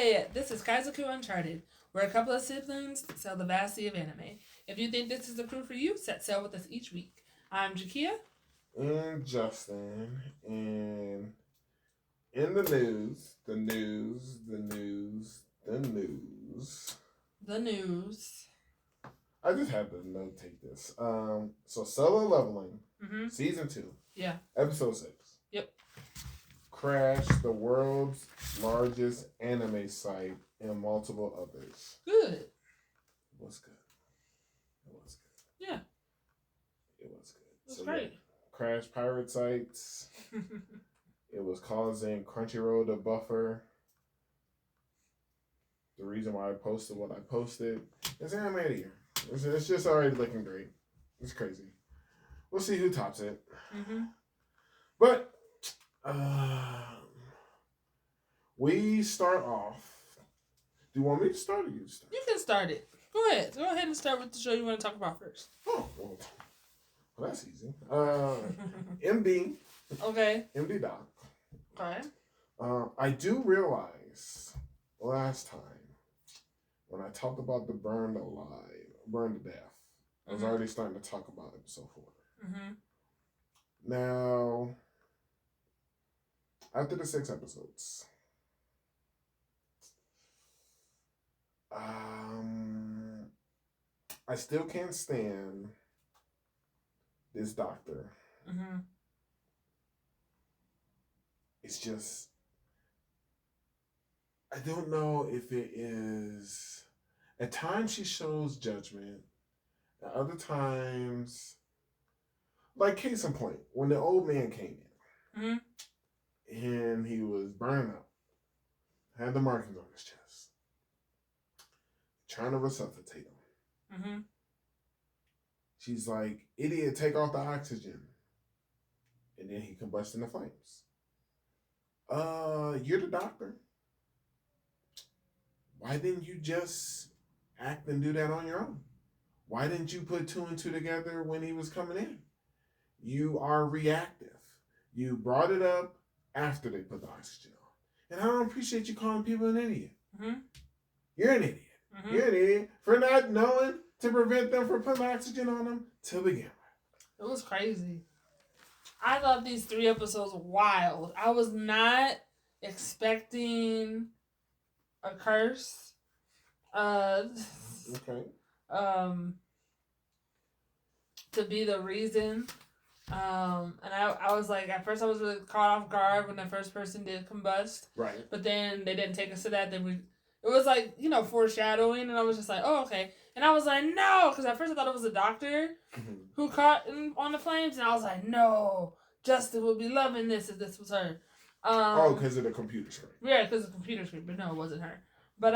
Hey, this is Kaizoku Uncharted. We're a couple of siblings that sell the vastity of anime. If you think this is the crew for you, set sail with us each week. I'm Jakia. And Justin. And in the news. The news. I just had to notate this. So Solo Leveling, Season 2. Yeah. Episode 6. Yep. Crashed the world's largest anime site and multiple others. Good. It was good. Yeah. It was good. It was great. Yeah, crashed pirate sites. It was causing Crunchyroll to buffer. The reason why I posted what I posted is anime of the year. It's just already looking great. It's crazy. We'll see who tops it. But we start off. Do you want me to start or you start? You can start it. Go ahead. Go ahead and start with the show you want to talk about first. Oh, well that's easy. MD. Okay. MD Doc. Okay. I do realize last time when I talked about the burned to death, I was already starting to talk about episode 4. Now, after the 6 episodes, I still can't stand this doctor. It's just, I don't know if it is, at times she shows judgment, at other times, like case in point, when the old man came in, and he was burning up, had the markings on his chest, trying to resuscitate him. She's like, idiot, take off the oxygen. And then he combusts in the flames. You're the doctor. Why didn't you just act and do that on your own? Why didn't you put 2 and 2 together when he was coming in? You are reactive. You brought it up after they put the oxygen on. And I don't appreciate you calling people an idiot. You're an idiot. You're an idiot for not knowing to prevent them from putting oxygen on them to begin with. It was crazy. I thought these 3 episodes were wild. I was not expecting a curse. Okay. To be the reason. And I was like, at first I was really caught off guard when the first person did combust. Right. But then they didn't take us to that. It was like, foreshadowing, and I was just like, oh, okay. And I was like, no, because at first I thought it was a doctor who caught on the flames, and I was like, no, Justin would be loving this if this was her. Because of the computer screen. Yeah, because of the computer screen, but no, it wasn't her. But,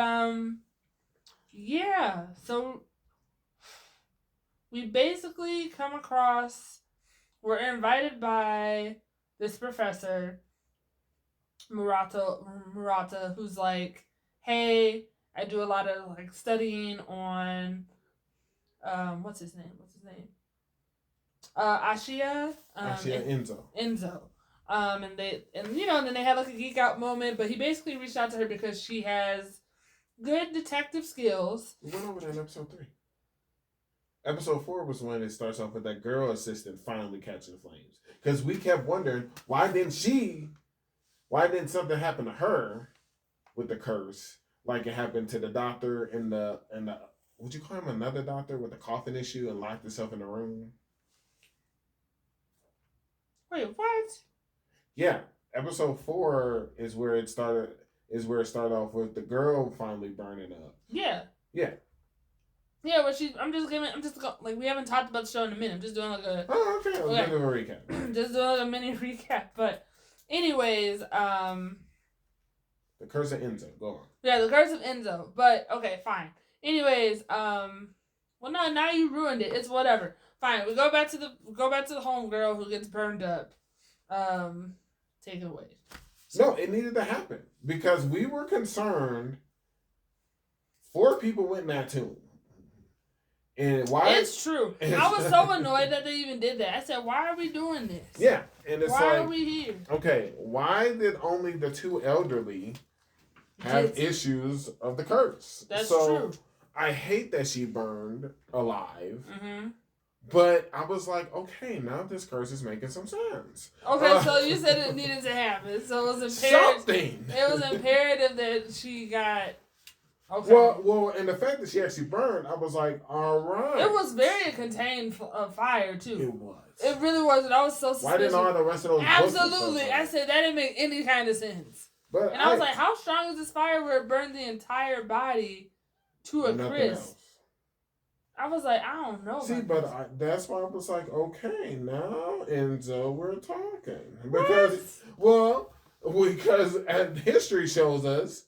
yeah, so we basically come across, we're invited by this professor, Murato, who's like, hey, I do a lot of like studying on what's his name? Ashia. Enzo. And then they had like a geek out moment, but he basically reached out to her because she has good detective skills. We went over that in episode 3. Episode 4 was when it starts off with that girl assistant finally catching the flames. Because we kept wondering, why didn't something happen to her with the curse, like it happened to the doctor and the would you call him another doctor with a coffin issue and locked himself in the room? Wait, what? Yeah, episode 4 is where it started off with the girl finally burning up. Yeah. Yeah. Yeah, but we haven't talked about the show in a minute. I'm just doing like a... Oh, okay. I'll give a recap. Just doing like a mini recap. But anyways, The Curse of Enzo. Go on. Yeah, The Curse of Enzo. But, okay, fine. Anyways, well, no, now you ruined it. It's whatever. Fine, we go back to the homegirl who gets burned up. Take it away. No, it needed to happen. Because we were concerned 4 people went in that tomb. And why? It's true. I was so annoyed that they even did that. I said, why are we doing this? Yeah. And it's why are we here? Okay, why did only the 2 elderly have issues of the curse. That's so, true. I hate that she burned alive. Mm-hmm. But I was like, okay, now this curse is making some sense. Okay, so you said it needed to happen. So it was imperative. Something. It was imperative that she got. Okay. Well, and the fact that she actually burned, I was like, all right. It was very contained fire too. It was. It really was, and I was so suspicious. Why didn't all the rest of those? Absolutely, I said that didn't make any kind of sense. But I was like, how strong is this fire where it burned the entire body to a crisp? I was like, I don't know. See, but that's why I was like, okay, now Enzo, we're talking because history shows us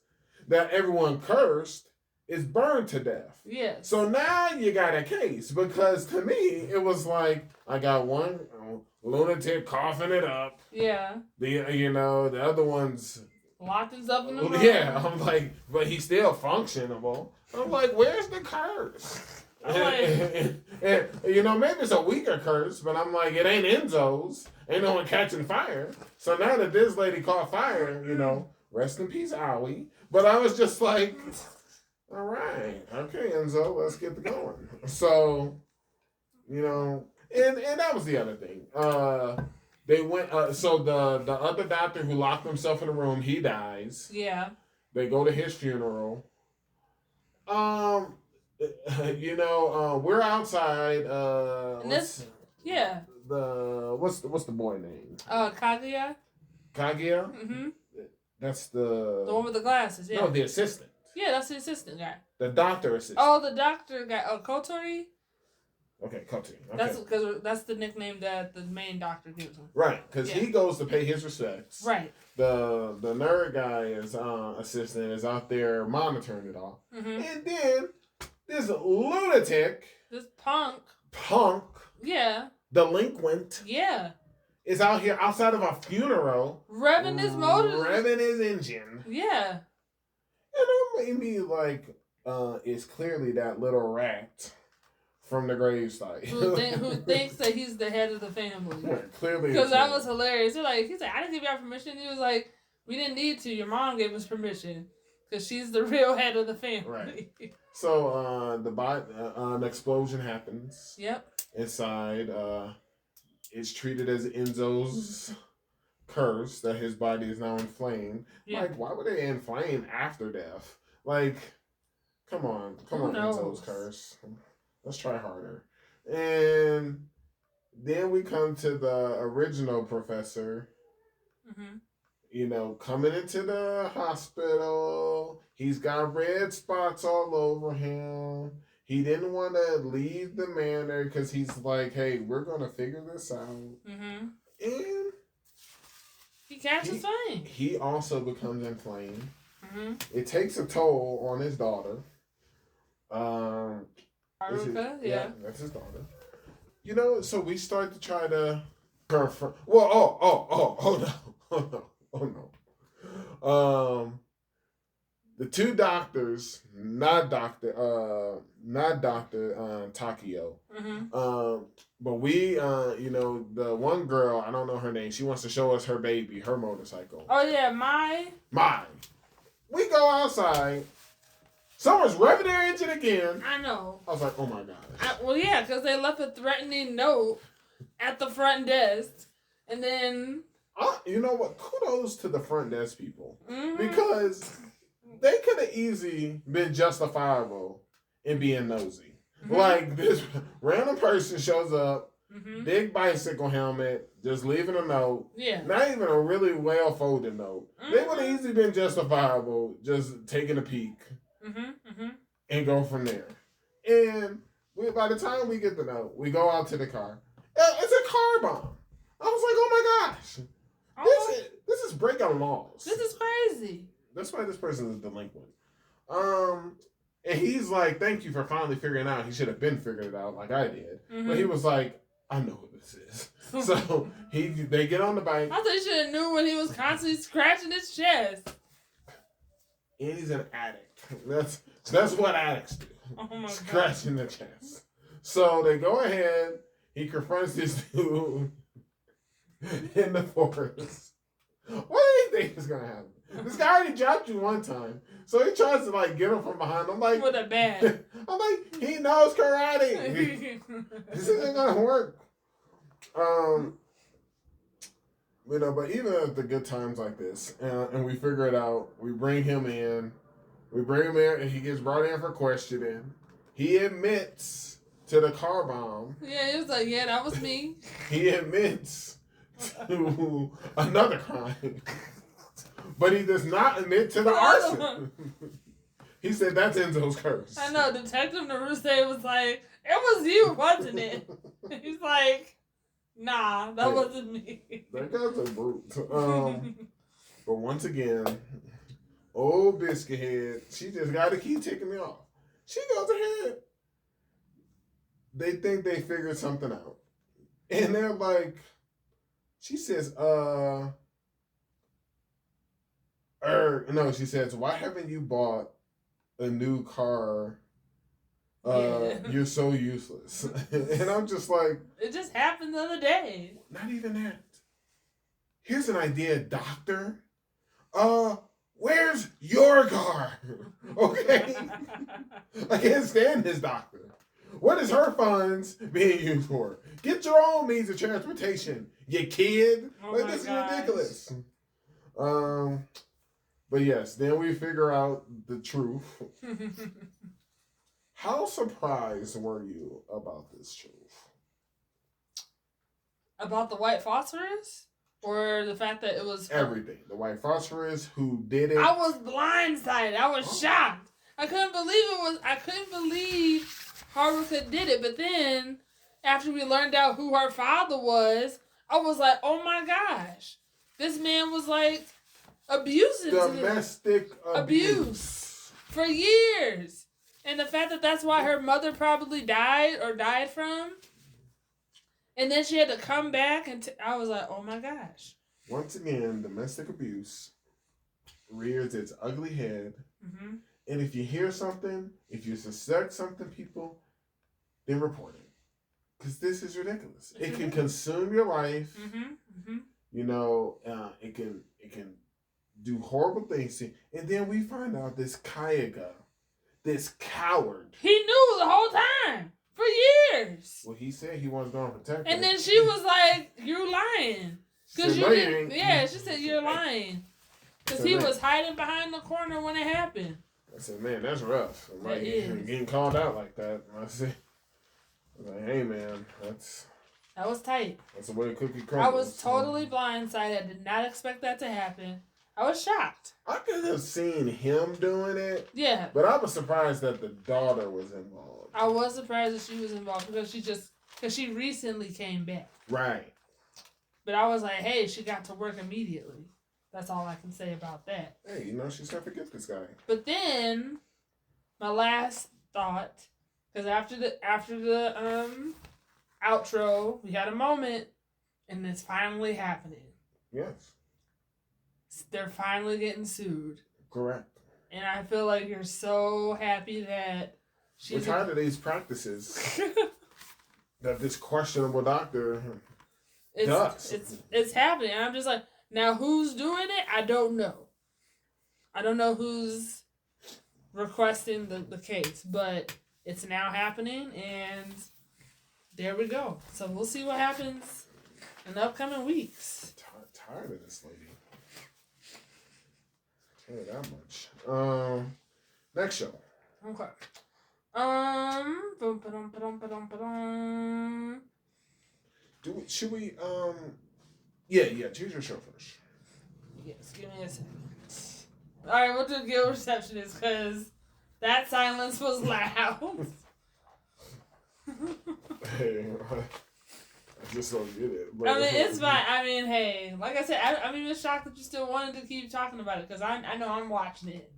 that everyone cursed is burned to death. Yes. So now you got a case because to me it was like I got one lunatic coughing it up. Yeah. The other one's locked himself in the room. Yeah, I'm like, but he's still functionable. I'm like, where's the curse? And, maybe it's a weaker curse, but I'm like, it ain't Enzo's. Ain't no one catching fire. So now that this lady caught fire, rest in peace, Owie. But I was just like, all right, okay, Enzo, let's get going. So, and that was the other thing. They went. So the other doctor who locked himself in the room, he dies. Yeah. They go to his funeral. We're outside. What's the boy name? Kagaya. Kagaya. Mm-hmm. That's the one with the glasses. Yeah. No, the assistant. Yeah, that's the assistant guy. The doctor assistant. Oh, the doctor guy. Oh, Kotori. Okay, Kotori. Okay. That's the nickname that the main doctor gives him. Right, because he goes to pay his respects. Right. The nerd guy is assistant is out there monitoring it all, and then this lunatic, this punk, yeah, delinquent, yeah, is out here outside of a funeral, revving his motor, revving his engine, yeah, and it made me like, it's clearly that little rat from the gravesite who thinks that he's the head of the family. Yeah, clearly, because that was hilarious. He's like, I didn't give you permission. He was like, we didn't need to. Your mom gave us permission because she's the real head of the family. Right. So an explosion happens. Yep. Inside, it's treated as Enzo's curse that his body is now inflamed. Yep. Like, why would they inflame after death? Like, come on, Enzo's curse. Let's try harder. And then we come to the original professor. Mm-hmm. Coming into the hospital. He's got red spots all over him. He didn't want to leave the manor because he's like, hey, we're going to figure this out. Mm-hmm. And he catches flame. He also becomes inflamed. Mm-hmm. It takes a toll on his daughter. Yeah, that's his daughter. So we start to try to confront. Well, oh no. The two doctors, not Doctor Takio. Mm-hmm. But we, the one girl, I don't know her name. She wants to show us her baby, her motorcycle. Oh yeah, Mai. We go outside. Someone's revving their engine again. I know. I was like, oh my gosh. Because they left a threatening note at the front desk. And then... you know what? Kudos to the front desk people. Mm-hmm. Because they could have easily been justifiable in being nosy. Mm-hmm. Like, this random person shows up, mm-hmm. big bicycle helmet, just leaving a note. Yeah. Not even a really well-folded note. Mm-hmm. They would have easily been justifiable just taking a peek. Mm-hmm, mm-hmm. And go from there. And by the time we get the note, we go out to the car. It's a car bomb. I was like, oh my gosh. This is breaking laws. This is crazy. That's why this person is delinquent. And he's like, thank you for finally figuring it out. He should have been figuring it out like I did. Mm-hmm. But he was like, I know who this is. So they get on the bike. I thought you should have knew when he was constantly scratching his chest. And he's an addict. That's what addicts do. Oh my God. Scratching the chest. So they go ahead. He confronts this dude in the forest. What do you think is gonna happen? This guy already dropped you one time, so he tries to like get him from behind. I'm like, with a bat. I'm like, he knows karate. This isn't gonna work. You know, but even at the good times like this, and we figure it out, we bring him in, and he gets brought in for questioning. He admits to the car bomb. Yeah, he was like, yeah, that was me. He admits to another crime. But he does not admit to the arson. He said that's Enzo's curse. I know, Detective Naruse was like, it was you, wasn't it? He's like, nah, that wasn't me. That guy's a brute. But once again, old biscuit head, she just got to keep ticking me off. She goes ahead. They think they figured something out. And they're like, she says, no, she says, why haven't you bought a new car? You're so useless. And I'm just like, it just happened the other day. Not even that. Here's an idea, doctor. Where's your car? Okay? I can't stand this doctor. What is her funds being used for? Get your own means of transportation, you kid. Like, this is ridiculous. But yes, then we figure out the truth. How surprised were you about this truth? About the white phosphorus? Or the fact that it was... Everything. The white phosphorus, who did it. I was blindsided. I was shocked. I couldn't believe Haruka did it. But then, after we learned out who her father was, I was like, oh my gosh. This man was like abusing domestic abuse for years. And the fact that that's why her mother probably died from. And then she had to come back and I was like, oh my gosh. Once again, domestic abuse rears its ugly head. Mm-hmm. And if you hear something, if you suspect something, people, then report it. Because this is ridiculous. It can consume your life. Mm-hmm. Mm-hmm. You know, it can do horrible things. And then we find out this Kagaya, this coward. He knew the whole time. For years. Well, he said he wasn't going to protect her. And then she was like, you're lying. Because you didn't. Yeah, she said, you're lying. Because he was hiding behind the corner when it happened. I said, man, that's rough. Like, getting called out like that. I was like, hey, man, that was tight. That's the way a cookie crumbles. I was totally blindsided. I did not expect that to happen. I was shocked. I could have seen him doing it. Yeah. But I was surprised that the daughter was involved. I was surprised that she was involved because she recently came back. Right. But I was like, hey, she got to work immediately. That's all I can say about that. Hey, you know, she's going to forget this guy. But then, my last thought, because after the outro, we had a moment, and it's finally happening. Yes. They're finally getting sued. Correct. And I feel like you're so happy that we're tired of these practices that this questionable doctor does. It's happening. And I'm just like, now who's doing it? I don't know. I don't know who's requesting the case, but it's now happening, and there we go. So we'll see what happens in the upcoming weeks. Tired of this lady. I'll tell you that much. Next show. Okay. Should we yeah, choose your show first. Yes, give me a second. Alright, we'll do Guild Receptionist because that silence was loud. Hey, I just don't get it. I mean, it's fine. I mean, hey, like I said, I'm even shocked that you still wanted to keep talking about it because I know I'm watching it.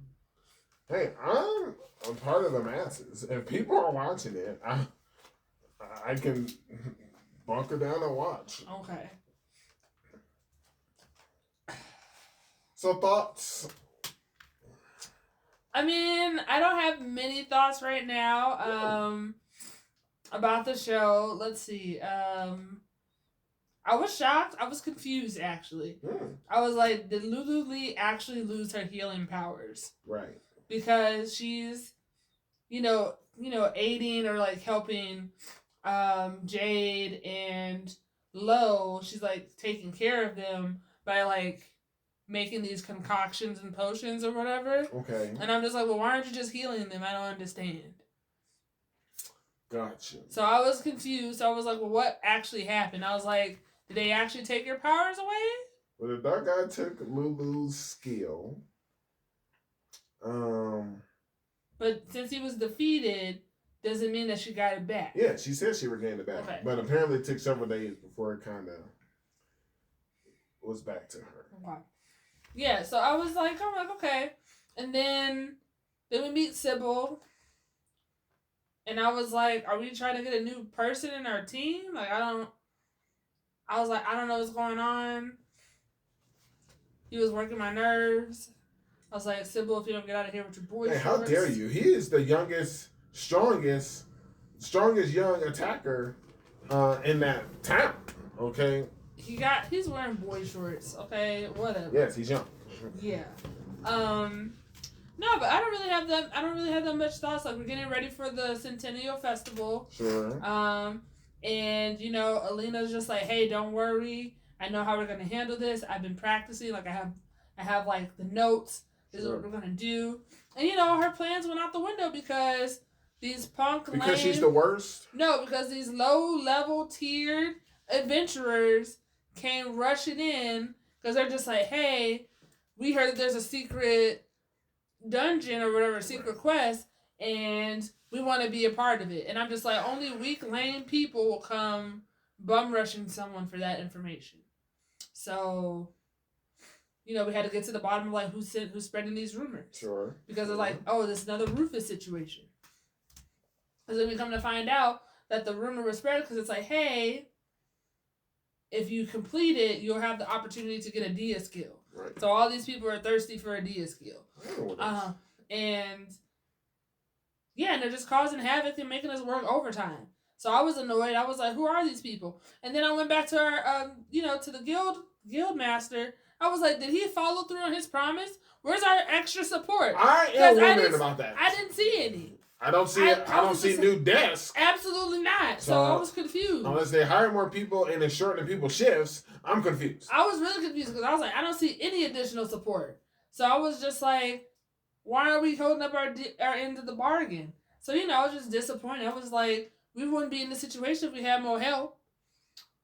Hey, I'm part of the masses. If people are watching it, I can bunker down and watch. Okay. So thoughts? I mean, I don't have many thoughts right now about the show. Let's see. I was shocked. I was confused, actually. I was like, did Lulu Lee actually lose her healing powers? Right. Because she's, aiding or like helping Jade and Lo. She's like taking care of them by like making these concoctions and potions or whatever. Okay. And I'm just like, well, why aren't you just healing them? I don't understand. Gotcha. So I was confused. So I was like, well, what actually happened? I was like, did they actually take your powers away? Well, the dark guy took Lulu's skill. But since he was defeated, doesn't mean that she got it back. Yeah, she said she regained it back. Okay. But apparently it took several days before it kind of was back to her. Okay. Yeah, so I'm like, okay. And then we meet Cybil. And I was like, are we trying to get a new person in our team? Like, I was like, I don't know what's going on. He was working my nerves. I was like, Cybil, if you don't get out of here with your boy Hey, how dare you? He is the youngest, strongest young attacker in that town. Okay. He's wearing boy shorts. Okay, whatever. Yes, he's young. Yeah. No, but I don't really have that much thoughts. Like, we're getting ready for the Centennial Festival. Sure. And Alina's just like, hey, don't worry. I know how we're gonna handle this. I've been practicing. Like, I have like the notes. This is what we're gonna do. And her plans went out the window because these because she's the worst. No, because these low-level tiered adventurers came rushing in because they're just like, hey, we heard that there's a secret dungeon or whatever, secret quest, and we want to be a part of it. And I'm just like, only weak, lame people will come bum rushing someone for that information. So, we had to get to the bottom of like who's spreading these rumors. Sure. Because it's like, oh, this is another Rufus situation. Because then we come to find out that the rumor was spread because it's like, hey, if you complete it, you'll have the opportunity to get a Dia skill. Right. So all these people are thirsty for a Dia skill. And they're just causing havoc and making us work overtime. So I was annoyed. I was like, who are these people? And then I went back to our, to the guild master. I was like, did he follow through on his promise? Where's our extra support? I am wondering about that. I didn't see any. I don't see it. I don't see new desks. Absolutely not. So I was confused. Unless they hire more people and it's shortening people's shifts, I'm confused. I was really confused because I was like, I don't see any additional support. So I was just like, why are we holding up our end of the bargain? So, I was just disappointed. I was like, we wouldn't be in this situation if we had more help.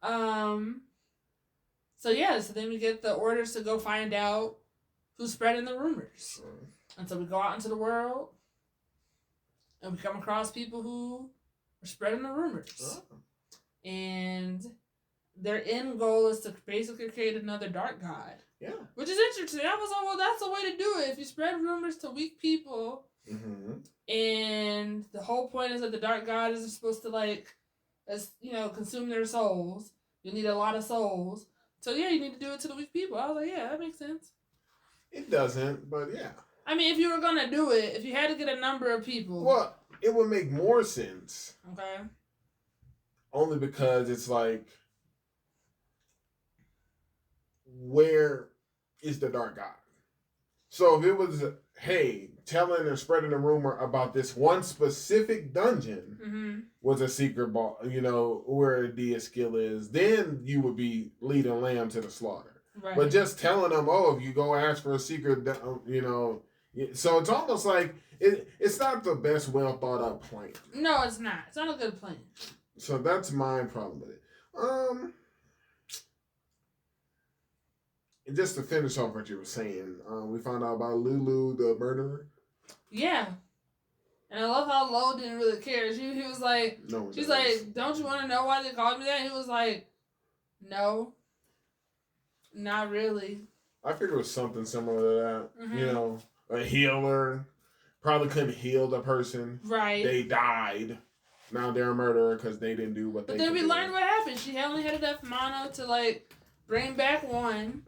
So then we get the orders to go find out who's spreading the rumors. And so we go out into the world and we come across people who are spreading the rumors. And their end goal is to basically create another dark god. Yeah. Which is interesting. I was like, well, that's a way to do it. If you spread rumors to weak people, and the whole point is that the dark god is supposed to consume their souls. You need a lot of souls. So you need to do it to the weak people. I was like, yeah, that makes sense. It doesn't, but yeah. I mean, if you were gonna do it, if you had to get a number of people. Well, it would make more sense. Okay. Only because it's like, where is the dark god? So if it was, hey, telling and spreading a rumor about this one specific dungeon was a secret ball, where a Dia skill is, then you would be leading lamb to the slaughter. Right. But just telling them, oh, if you go ask for a secret, so it's almost like it's not the best well thought out plan. No, it's not. It's not a good plan. So that's my problem with it. And just to finish off what you were saying, we found out about Lulu, the murderer. Yeah. And I love how Lo didn't really care. He was like, she's like, don't you want to know why they called me that? He was like, no, not really. I figured it was something similar to that. A healer probably couldn't heal the person. Right. They died. Now they're a murderer because they didn't do what they. But then we learned what happened. She only had enough mana to bring back one.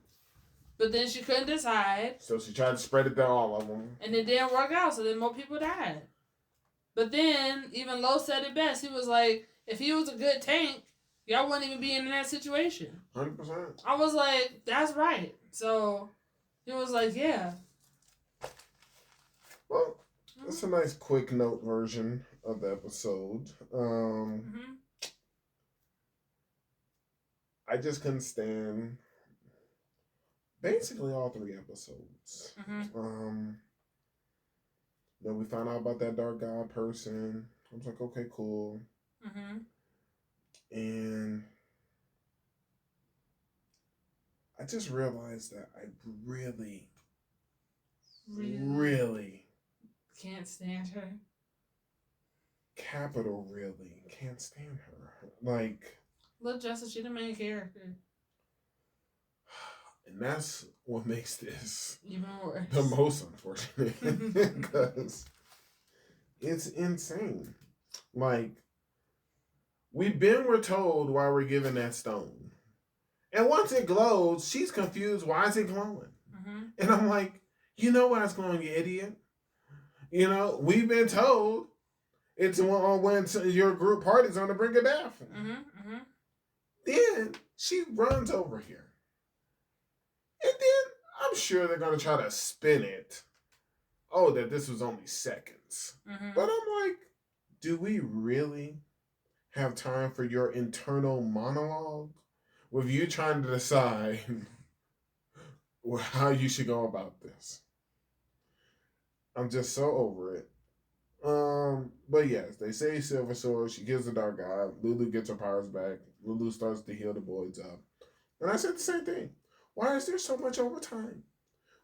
But then she couldn't decide. So she tried to spread it to all of them. And it didn't work out, so then more people died. But then, even Lo said it best. He was like, if he was a good tank, y'all wouldn't even be in that situation. 100%. I was like, that's right. So he was like, yeah. Well, it's a nice quick note version of the episode. I just couldn't stand basically all 3 episodes. Then we found out about that dark god person. I was like, okay, cool. And I just realized that I really can't stand her. Capital really can't stand her. Like, look, Justin, she's the main character. And that's what makes this even worse. The most unfortunate. Because it's insane. Like, we're told why we're given that stone. And once it glows, she's confused. Why is it glowing? And I'm like, you know why it's glowing, you idiot. You know, we've been told it's when your group party's on the brink of death. Then she runs over here. And then I'm sure they're going to try to spin it. Oh, that this was only seconds. But I'm like, do we really have time for your internal monologue? With you trying to decide how you should go about this. I'm just so over it. But yes, they say Silver Sword. She gives the Dark God. Lulu gets her powers back. Lulu starts to heal the boys up. And I said the same thing. Why is there so much overtime?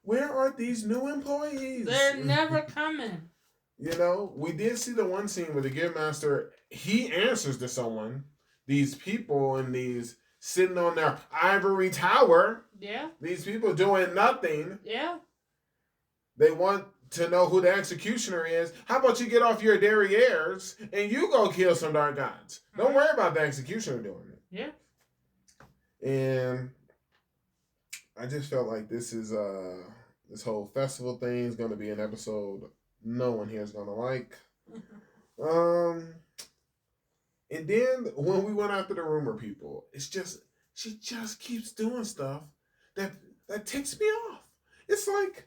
Where are these new employees? They're never coming. You know, we did see the one scene where the Guild Master, he answers to someone. These people and these sitting on their ivory tower. Yeah. These people doing nothing. Yeah. They want to know who the executioner is. How about you get off your derrieres and you go kill some dark gods? Don't worry about the executioner doing it. Yeah. And I just felt like this is this whole festival thing is going to be an episode no one here is going to like. And then when we went after the rumor people, it's just, she just keeps doing stuff that ticks me off. It's like,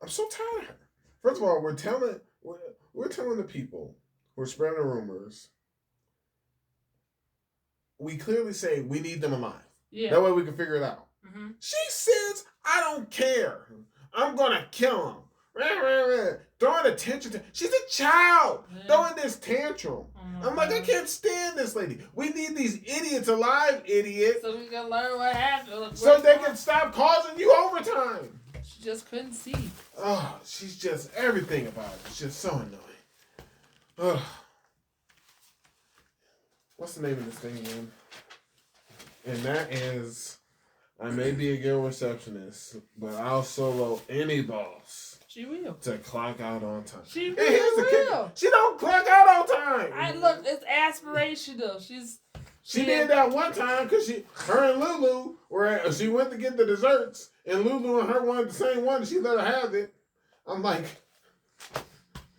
I'm so tired of her. First of all, we're telling the people who are spreading the rumors, we clearly say we need them alive. Yeah. That way we can figure it out. She says, I don't care. I'm going to kill him. Throwing attention to, she's a child throwing this tantrum. I'm like, I can't stand this lady. We need these idiots alive, idiot. So we can learn what happened. So they can stop causing you overtime. She just couldn't see. Oh, she's just, everything about it. It's just so annoying. Ugh. What's the name of this thing again? And that is, I may be a guild receptionist, but I'll solo any boss. She will. To clock out on time. She will. She don't clock out on time. Look, it's aspirational. She did that one time because her and Lulu she went to get the desserts and Lulu and her wanted the same one and she let her have it. I'm like,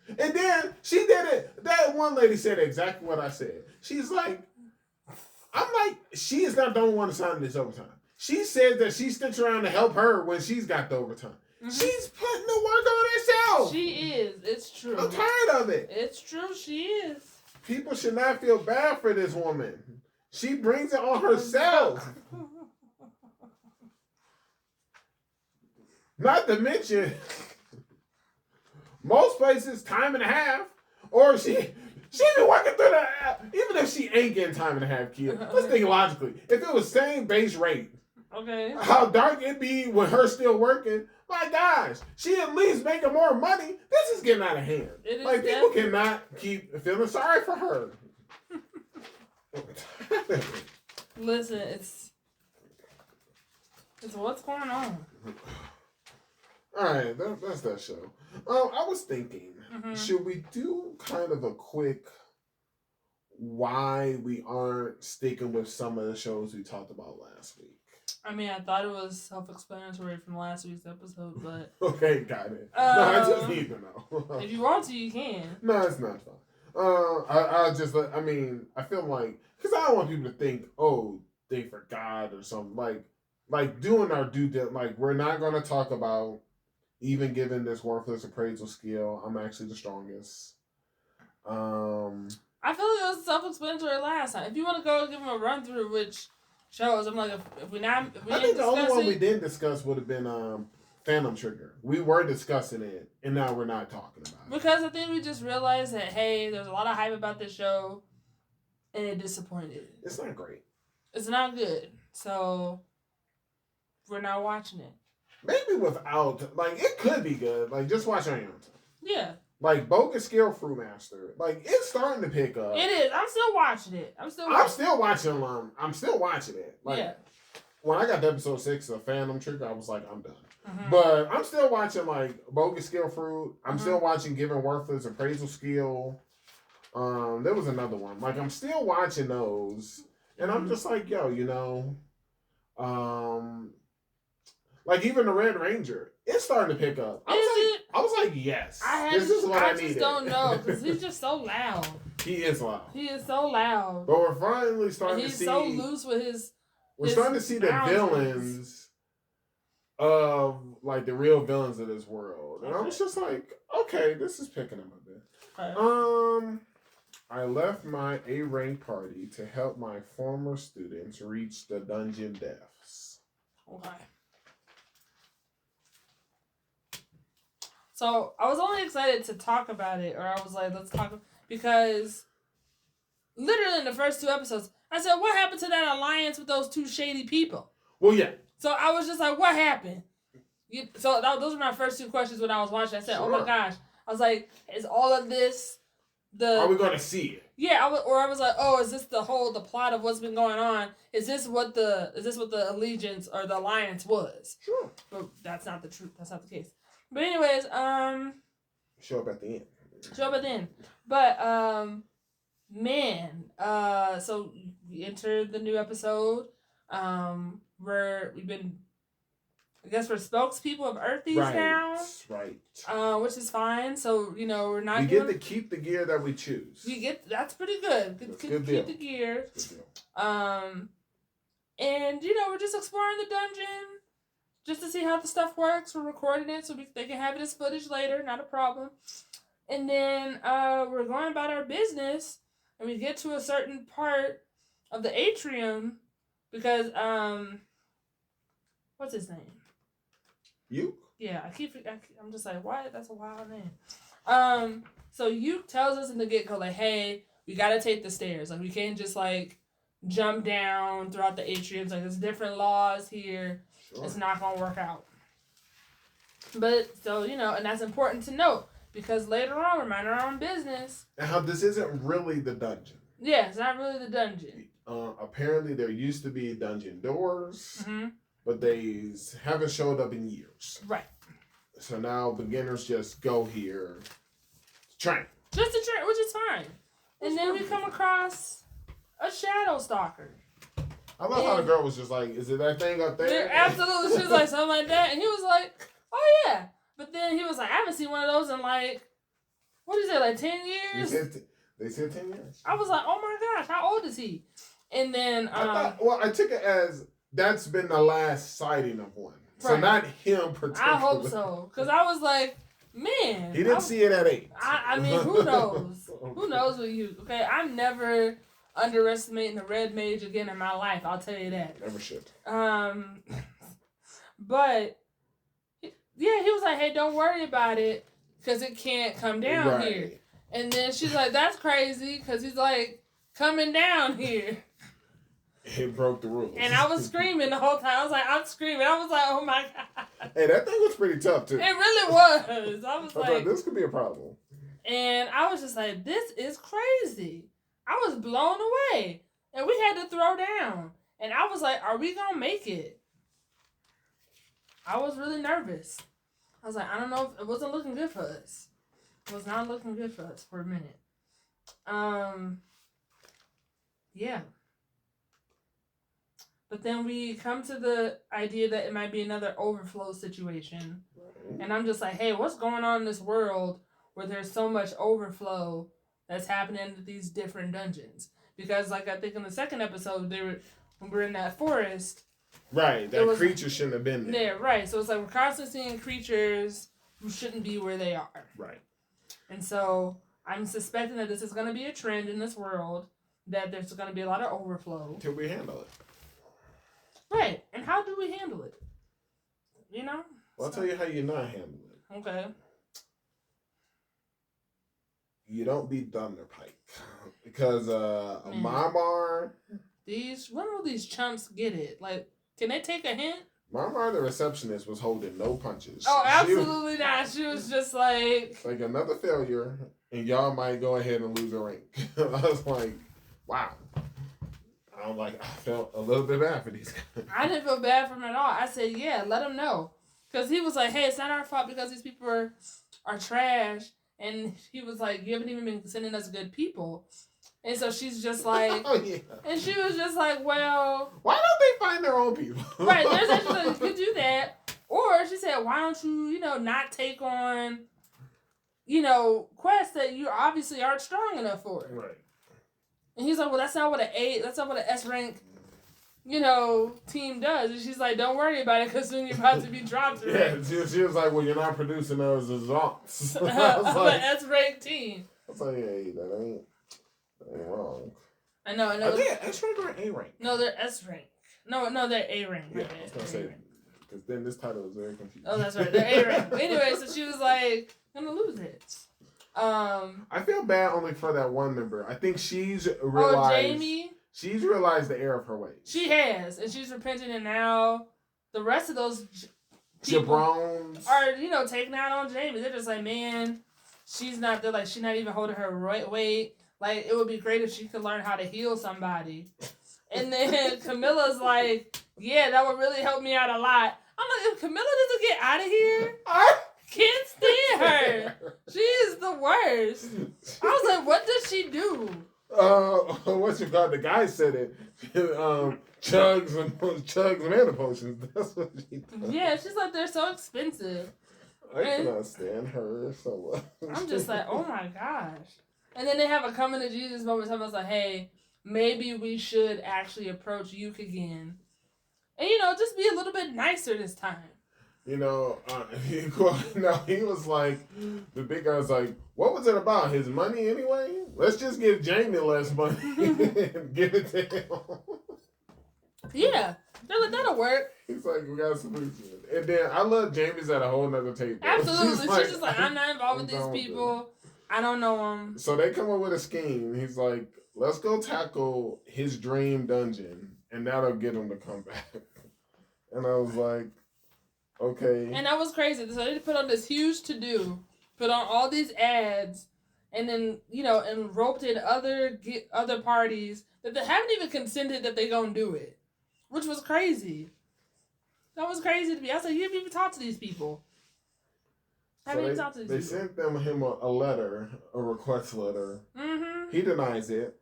and then she did it. That one lady said exactly what I said. She's like, I'm like, she is not the only one to sign this overtime. She said that she sticks around to help her when she's got the overtime. She's putting the work on herself. She is. It's true. I'm tired of it. It's true. She is. People should not feel bad for this woman. She brings it on herself. Not to mention, most places, time and a half. Or she been working through even if she ain't getting time and a half, Kia. Let's think logically. If it was same base rate, okay, how dark it'd be with her still working. My gosh, she at least making more money. This is getting out of hand. Like, people cannot keep feeling sorry for her. Listen, it's what's going on. All right, that's that show. I was thinking, should we do kind of a quick why we aren't sticking with some of the shows we talked about last week? I mean, I thought it was self-explanatory from last week's episode, but... Okay, got it. No, I just need to know. If you want to, you can. No, it's not fun. I feel like, because I don't want people to think, oh, they forgot or something. Like doing our like, we're not going to talk about, even given this worthless appraisal skill, I'm actually the strongest. I feel like it was self-explanatory last time. If you want to go give them a run through which shows, I'm like, if we I think the only one we didn't discuss would have been Phantom Trigger. We were discussing it, and now we're not talking about it. Because I think we just realized that, hey, there's a lot of hype about this show, and it disappointed. It's not great. It's not good. So, we're not watching it. Maybe without, like, it could be good. Like, just watch on your own time. Yeah. Like, Bogus Skill Fruitmaster. Like, it's starting to pick up. It is. I'm still watching it. I'm still watching it. Like, yeah. When I got to episode 6 of Phantom Trigger, I was like, I'm done. Mm-hmm. But I'm still watching, like, Bogus Skill Fruit. I'm still watching Given Worthless Appraisal Skill. There was another one. Like, I'm still watching those. And I'm just like, yo, you know, like, even the Red Ranger, it's starting to pick up. I was like, yes, this is what I needed. I just don't know, because he's just so loud. He is loud. He is so loud. But we're finally starting to see... He's so loose with his... We're starting to see the villains of, like, the real villains of this world. And I was just like, okay, this is picking up a bit. Okay. I left my A-rank party to help my former students reach the dungeon depths. Okay. So, I was only excited to talk about it, or I was like, let's talk, because literally in the first 2 episodes, I said, what happened to that alliance with those 2 shady people? Well, yeah. So, I was just like, what happened? Those were my first 2 questions when I was watching. I said, oh my gosh. I was like, is all of this Are we going to see it? Yeah, I was like, oh, is this the plot of what's been going on? Is this what the allegiance or the alliance was? Sure. But that's not the truth. That's not the case. But anyways, show up at the end. But so we entered the new episode. We've been, I guess we're spokespeople of Earthies now. Right. Which is fine. So, you know, we're not... We get to keep the gear that we choose. That's pretty good. Good keep the gear. And, you know, we're just exploring the dungeon. Just to see how the stuff works. We're recording it so they can have it as footage later. Not a problem. And then we're going about our business. And we get to a certain part of the atrium. Because, what's his name? You? Yeah, I'm just like, what? That's a wild name. So Yuke tells us in the get-go, like, hey, we gotta take the stairs. Like, we can't just, like, jump down throughout the atriums. Like, there's different laws here. Sure. It's not gonna work out. But, so, you know, and that's important to note. Because later on, we're minding our own business. And how this isn't really the dungeon. Yeah, it's not really the dungeon. Apparently, there used to be dungeon doors. Mm-hmm. But they haven't showed up in years. Right. So now beginners just go here to train. Just to train, which is fine. And then we come across a shadow stalker. I love how the girl was just like, is it that thing up there? Absolutely. She was like, something like that. And he was like, oh yeah. But then he was like, I haven't seen one of those in like, what is it, like 10 years? They said 10 years. I was like, oh my gosh, how old is he? And then... I took it as... That's been the last sighting of one. Right. So not him particularly. I hope so. Because I was like, man. He didn't see it at 8. I mean, who knows? Who knows with you? Okay, I'm never underestimating the red mage again in my life. I'll tell you that. Never should. But, yeah, he was like, hey, don't worry about it. Because it can't come down here. And then she's like, that's crazy. Because he's like, coming down here. It broke the rules. And I was screaming the whole time. I was like, I'm screaming. I was like, oh my God. Hey, that thing was pretty tough too. It really was. I was like, this could be a problem. And I was just like, this is crazy. I was blown away. And we had to throw down. And I was like, are we going to make it? I was really nervous. I was like, I don't know. It wasn't looking good for us. It was not looking good for us for a minute. Yeah. But then we come to the idea that it might be another overflow situation. Right. And I'm just like, hey, what's going on in this world where there's so much overflow that's happening at these different dungeons. Because, like, I think in the second episode, when we were in that forest. Right, that creature shouldn't have been there. Yeah, right. So it's like we're constantly seeing creatures who shouldn't be where they are. Right. And so I'm suspecting that this is going to be a trend in this world, that there's going to be a lot of overflow. Till we handle it. Right. And how do we handle it? You know? Well, I'll tell you how you not handle it. Okay. You don't be Thunderpike. Because Mamar... When will these chumps get it? Like, can they take a hint? Mamar, the receptionist, was holding no punches. Oh, absolutely not. She was just like... Like, another failure, and y'all might go ahead and lose a rank. I was like, wow. I felt a little bit bad for these guys. I didn't feel bad for him at all. I said, yeah, let him know. Because he was like, hey, it's not our fault because these people are trash. And he was like, you haven't even been sending us good people. And so she's just like, oh, yeah. And she was just like, well, why don't they find their own people? Right, there's actually, you could do that. Or she said, why don't you, not take on, quests that you obviously aren't strong enough for. Right. And he's like, well, that's not what an S rank, team does. And she's like, don't worry about it because soon you're about to be dropped. Yeah, she was like, well, you're not producing those results. I was like, S rank team. I was like, hey, that ain't wrong. I know. Are they S rank or A rank? No, they're S rank. No, they're A rank. Yeah, I was gonna say, because then this title is very confusing. Oh, that's right, they're A rank. But anyway, so she was like, I'm gonna lose it. I feel bad only for that one member. I think she's realized. Oh, Jamie. She's realized the error of her ways. She has, and she's repenting, and now the rest of those people Jabrons are, taking out on Jamie. They're just like, man, she's not even holding her right weight. Like, it would be great if she could learn how to heal somebody. And then Camilla's like, yeah, that would really help me out a lot. I'm like, if Camilla doesn't get out of here, I can't stand her. She is the worst. I was like, what does she do? What's it called? The guy said it. Chugs mana potions. That's what she does. Yeah, she's like, they're so expensive. I cannot stand her so much. I'm just like, oh my gosh. And then they have a coming to Jesus moment. Someone's like, hey, maybe we should actually approach Yuke again. And, just be a little bit nicer this time. He was like, the big guy was like, what was it about? His money anyway? Let's just give Jamie less money and give it to him. Yeah. They're like, that'll work. He's like, we got a solution. And then I love Jamie's at a whole nother table. Absolutely. She's just like, I'm not involved with these people. I don't know them. So they come up with a scheme. He's like, let's go tackle his dream dungeon, and that'll get him to come back. And I was like, okay. And that was crazy. So they put on this huge to-do, put on all these ads, and then, and roped in other parties that they haven't even consented that they gonna do it, which was crazy. That was crazy to me. I was like, you haven't even talked to these people. They sent him a letter, a request letter. Mm-hmm. He denies it,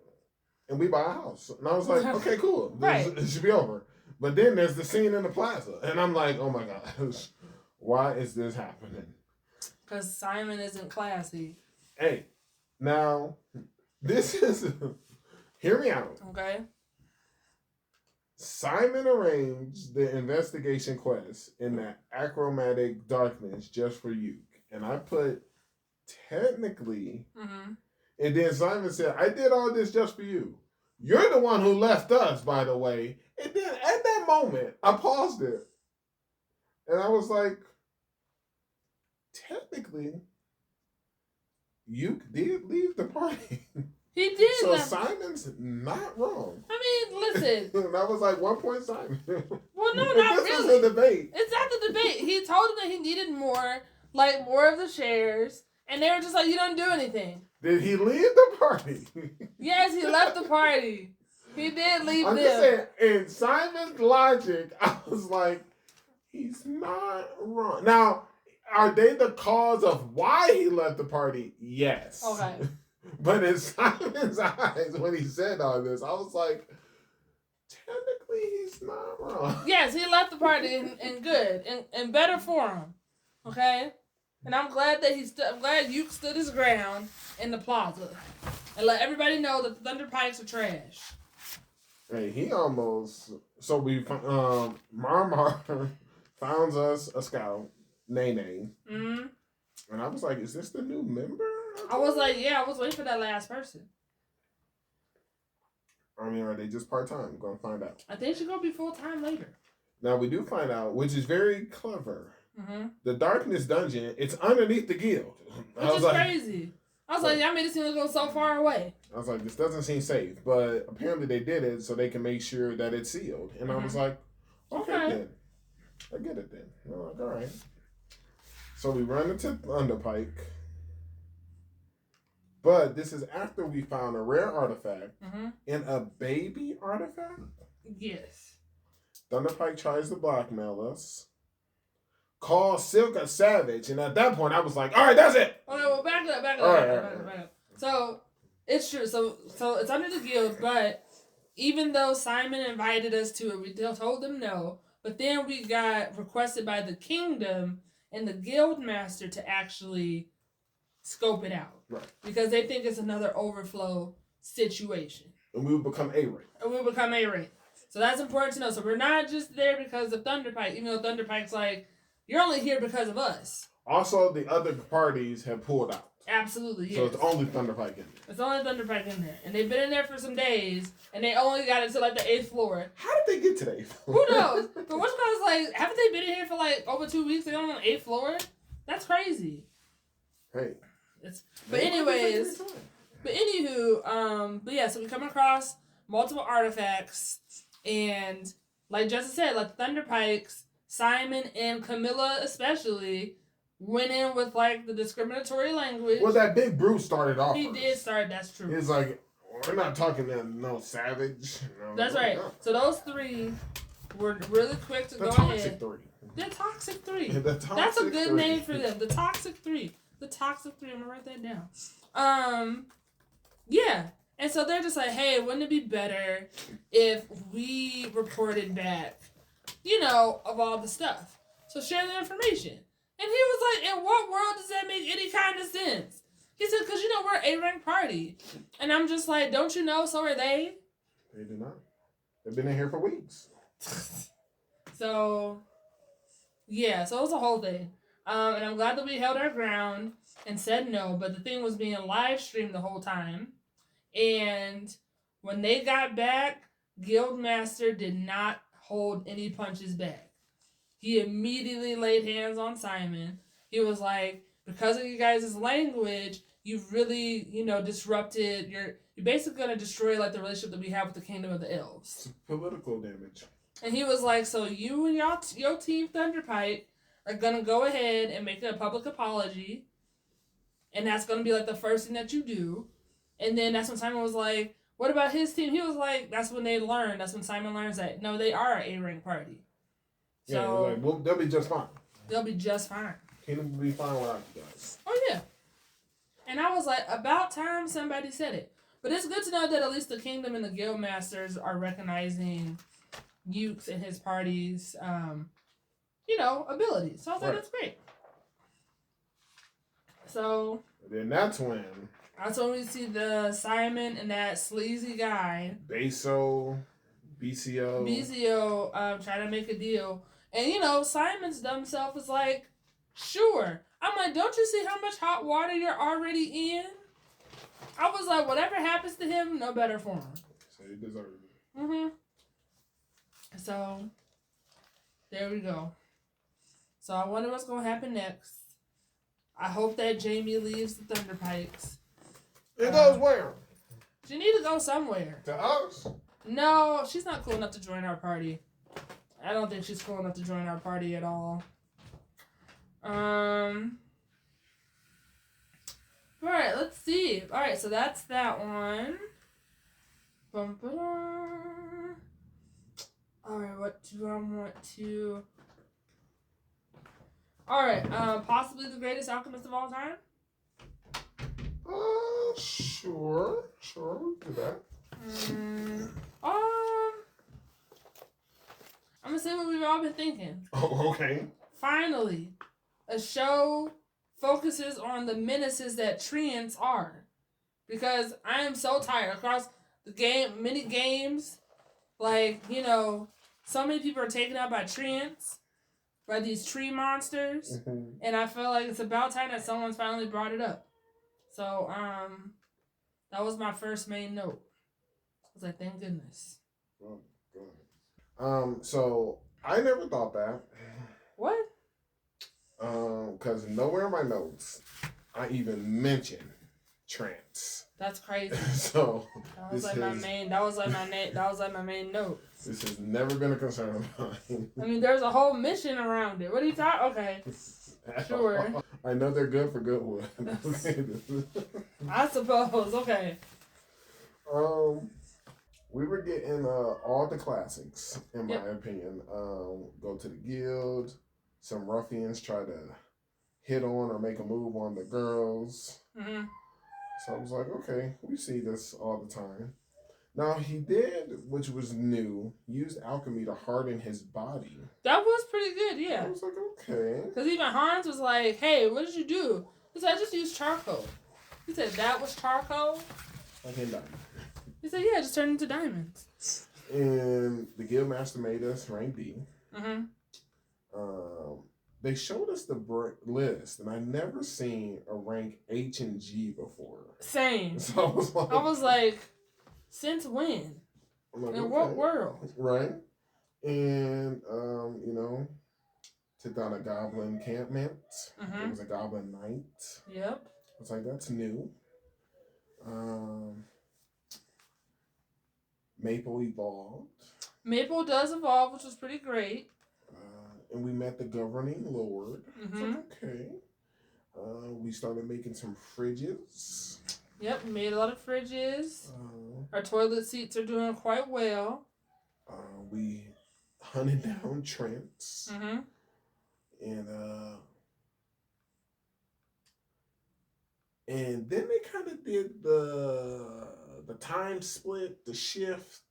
and we buy a house. And I was like, okay, cool. Right. It should be over. But then there's the scene in the plaza, and I'm like, oh my gosh, why is this happening? Because Simon isn't classy. Hey, now, this is... Hear me out. Okay. Simon arranged the investigation quest in that achromatic darkness just for you. And I put technically, and then Simon said, I did all this just for you. You're the one who left us, by the way. And then at that moment, I paused it. And I was like, technically, you did leave the party. He did. So Simon's not wrong. I mean, listen. That was like 1 point Simon. Well, no, not this really. This is a debate. It's not the debate. He told him that he needed more of the shares, and they were just like, you don't do anything. Did he leave the party? Yes, he left the party. He did leave them. I'm just saying, in Simon's logic, I was like, he's not wrong. Now, are they the cause of why he left the party? Yes. Okay. But in Simon's eyes, when he said all this, I was like, technically, he's not wrong. Yes, he left the party in good, in better form. Okay? And I'm glad that I'm glad Yuke stood his ground in the plaza. and let everybody know that the Thunder Pikes are trash. Hey, he almost. So we Marmar found us a scout, Nene. Mm-hmm. And I was like, "Is this the new member?" I was like, "Yeah, I was waiting for that last person." I mean, are they just part time? We're gonna find out. I think she's gonna be full time later. Now we do find out, which is very clever. Mm-hmm. The Darkness Dungeon, it's underneath the guild. Which is crazy. I was like, y'all made it seem like it was so far away. I was like, this doesn't seem safe. But apparently they did it so they can make sure that it's sealed. And I was like, okay then. I get it then. I'm like, all right. So we run into Thunderpike. But this is after we found a rare artifact and a baby artifact? Yes. Thunderpike tries to blackmail us. Call Silk a savage. And at that point, I was like, all right, that's it. Okay, well, back up. So, it's true. So it's under the guild, but even though Simon invited us to it, we told them no. But then we got requested by the kingdom and the guild master to actually scope it out. Right. Because they think it's another overflow situation. And we would become A-rank. So that's important to know. So we're not just there because of Thunderpike, even though Thunderpike's like, you're only here because of us. Also, the other parties have pulled out. Absolutely, yes. So it's only Thunderpike in there. It's only Thunderpike in there. And they've been in there for some days, and they only got it to like the 8th floor. How did they get to the 8th floor? Who knows? But what's was like, haven't they been in here for like over 2 weeks? They're on the 8th floor? That's crazy. Hey. But anyways, but yeah, so we come across multiple artifacts, and like Justin said, like Thunderpikes, Simon and Camilla especially went in with like the discriminatory language. Well, that big Bruce started off. He did start. That's true. He's like, we're not talking to no savage. No, that's right. No. So those three were really quick to go ahead. The Toxic Three. That's a good name for them. The Toxic Three. The Toxic Three. I'm gonna write that down. Yeah. And so they're just like, hey, wouldn't it be better if we reported back, of all the stuff? So share the information. And he was like, in what world does that make any kind of sense? He said, because, we're an A-rank party. And I'm just like, don't you know, so are they? They do not. They've been in here for weeks. So, yeah, so it was a whole thing. And I'm glad that we held our ground and said no, but the thing was being live streamed the whole time. And when they got back, Guildmaster did not hold any punches back. He immediately laid hands on Simon. He was like, because of you guys' language, you've really, disrupted you're basically going to destroy, like, the relationship that we have with the Kingdom of the Elves. It's political damage. And he was like, so you and your team Thunderpike are going to go ahead and make a public apology. And that's going to be, like, the first thing that you do. And then that's when Simon was like, what about his team? He was like, that's when they learn. That's when Simon learns that, no, they are an A-rank party. Yeah, so like, well, they'll be just fine. They'll be just fine. Kingdom will be fine without you guys. Oh, yeah. And I was like, about time somebody said it. But it's good to know that at least the Kingdom and the Guild Masters are recognizing Yuke's and his party's, abilities. So I was like, that's great. So. And then that's when we see the Simon and that sleazy guy. BCO, trying to make a deal. And, Simon's dumb self is like, sure. I'm like, don't you see how much hot water you're already in? I was like, whatever happens to him, no better for him. So he deserves it. Mm-hmm. So, there we go. So, I wonder what's going to happen next. I hope that Jamie leaves the Thunderpikes. It goes where? She need to go somewhere. To us? No, she's not cool enough to join our party. I don't think she's cool enough to join our party at all. Alright, let's see. Alright, so that's that one. Alright, what do I want to... Alright, possibly the greatest alchemist of all time? Sure, we'll do that. I'm gonna say what we've all been thinking. Oh, okay. Finally, a show focuses on the menaces that treants are. because I am so tired across the game, many games. Like, so many people are taken out by treants, by these tree monsters, and I feel like it's about time that someone's finally brought it up. So, that was my first main note. I was like, thank goodness. Oh, good. So I never thought that. What? Because nowhere in my notes I even mentioned trance. That's crazy. So that was like my main note. This has never been a concern of mine. I mean, there's a whole mission around it. What are you talking? Okay, sure. I know they're good for Goodwood. I suppose. Okay. We were getting all the classics, in my opinion. Go to the guild. Some ruffians try to hit on or make a move on the girls. Mm-hmm. So I was like, okay, we see this all the time. Now he did, which was new, used alchemy to harden his body. That was pretty good, yeah. I was like, okay. Because even Hans was like, hey, what did you do? He said, I just used charcoal. He said, that was charcoal? Like in diamond. He said, yeah, just turned into diamonds. And the guildmaster made us rank D. Mm-hmm. They showed us the list, and I never seen a rank H and G before. Same. So I was like, since when? Like, in what world? Right. And took down a goblin encampment. Mm-hmm. It was a goblin knight. Yep. I was like, that's new. Maple evolved. Maple does evolve, which was pretty great. And we met the governing lord. Mm-hmm. Like, okay. We started making some fridges. Yep, we made a lot of fridges. Our toilet seats are doing quite well. We hunted down Trents. Mm-hmm. And then they kind of did the time split, the shift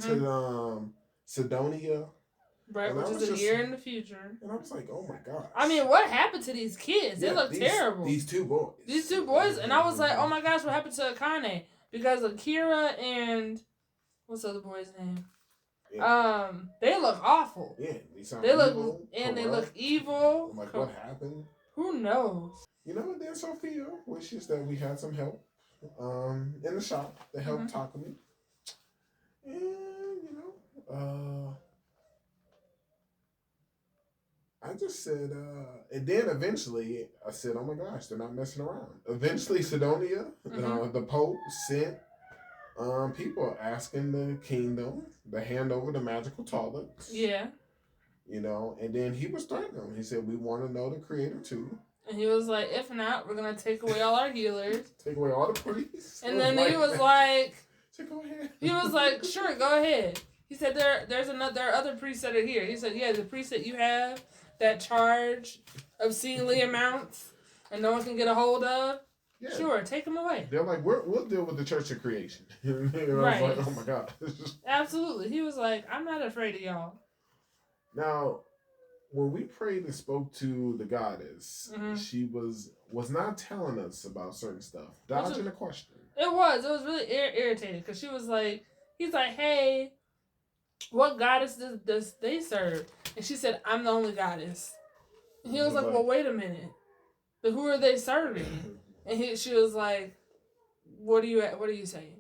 to Sidonia. Right, which is a year in the future. And I was like, oh my gosh. I mean, what happened to these kids? They look terrible. These two boys. And I was like, oh my gosh, what happened to Akane? Because Akira and... What's the other boy's name? Yeah. They look awful. Yeah, they look evil, and they look evil. I'm like, what happened? Who knows? And then Sophia wishes that we had some help in the shop to help Takumi. And, I just said, and then eventually I said, oh my gosh, they're not messing around. Eventually, Sidonia, the Pope, sent people asking the kingdom to hand over the magical toilets. Yeah. And then he was threatening them. He said, we want to know the creator too. And he was like, if not, we're going to take away all our healers. Take away all the priests. And then he was like... So go ahead. He was like, sure, go ahead. He said, there are other priests that are here. He said, yeah, the priests that you have that charge obscenely amounts and no one can get a hold of, sure, take them away. They're like, we'll deal with the Church of Creation. Right. I was like, oh my God. Absolutely. He was like, I'm not afraid of y'all. Now, when we prayed and spoke to the goddess, she was not telling us about certain stuff, dodging the question. It was really irritating because she was like, he's like, hey, what goddess does they serve? And she said, I'm the only goddess. And he was like, well, wait a minute. But who are they serving? And she was like, what are you saying?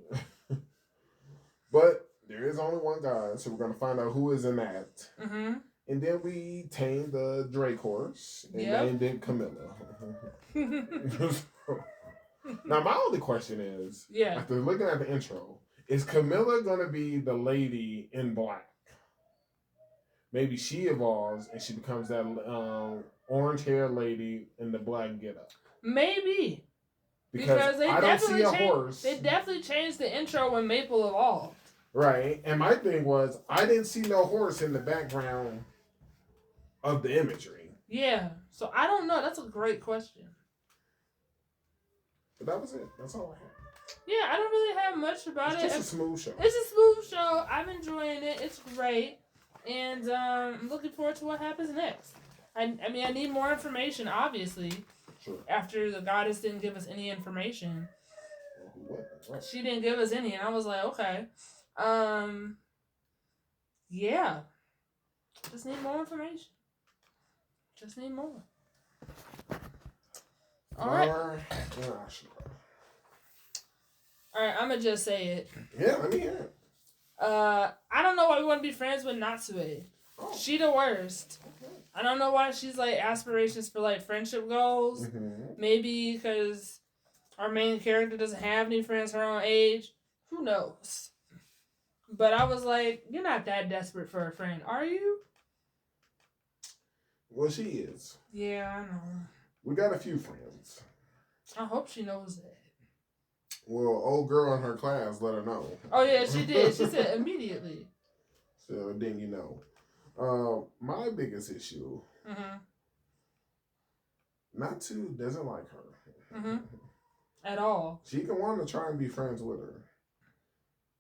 But there is only one god, so we're going to find out who is in that. Mm-hmm. And then we tamed the Drake horse and named it Camilla. Now, my only question is, after looking at the intro, is Camilla going to be the lady in black? Maybe she evolves and she becomes that orange-haired lady in the black getup. Maybe. Because they I don't see a horse. They definitely changed the intro when Maple evolved. Right. And my thing was, I didn't see no horse in the background of the imagery. Yeah. So I don't know. That's a great question. But that was it. That's all I had. Yeah, I don't really have much about it. It's just a smooth show. It's a smooth show. I'm enjoying it. It's great. And I'm looking forward to what happens next. I mean, I need more information, obviously. Sure. After the goddess didn't give us any information. What? She didn't give us any, and I was like, okay. Yeah. Just need more information. Just need more. All right. All right, I'm going to just say it. Yeah, let me hear it. I don't know why we want to be friends with Natsue. Oh. She the worst. Okay. I don't know why she's like aspirations for like friendship goals. Mm-hmm. Maybe because our main character doesn't have any friends her own age. Who knows? But I was like, you're not that desperate for a friend, are you? Well, she is. Yeah, I know. We got a few friends. I hope she knows that. Well, old girl in her class let her know. Oh, yeah, she did. She said immediately. So then you know. My biggest issue, Natsu doesn't like her. Mm-hmm. At all. She can want to try and be friends with her.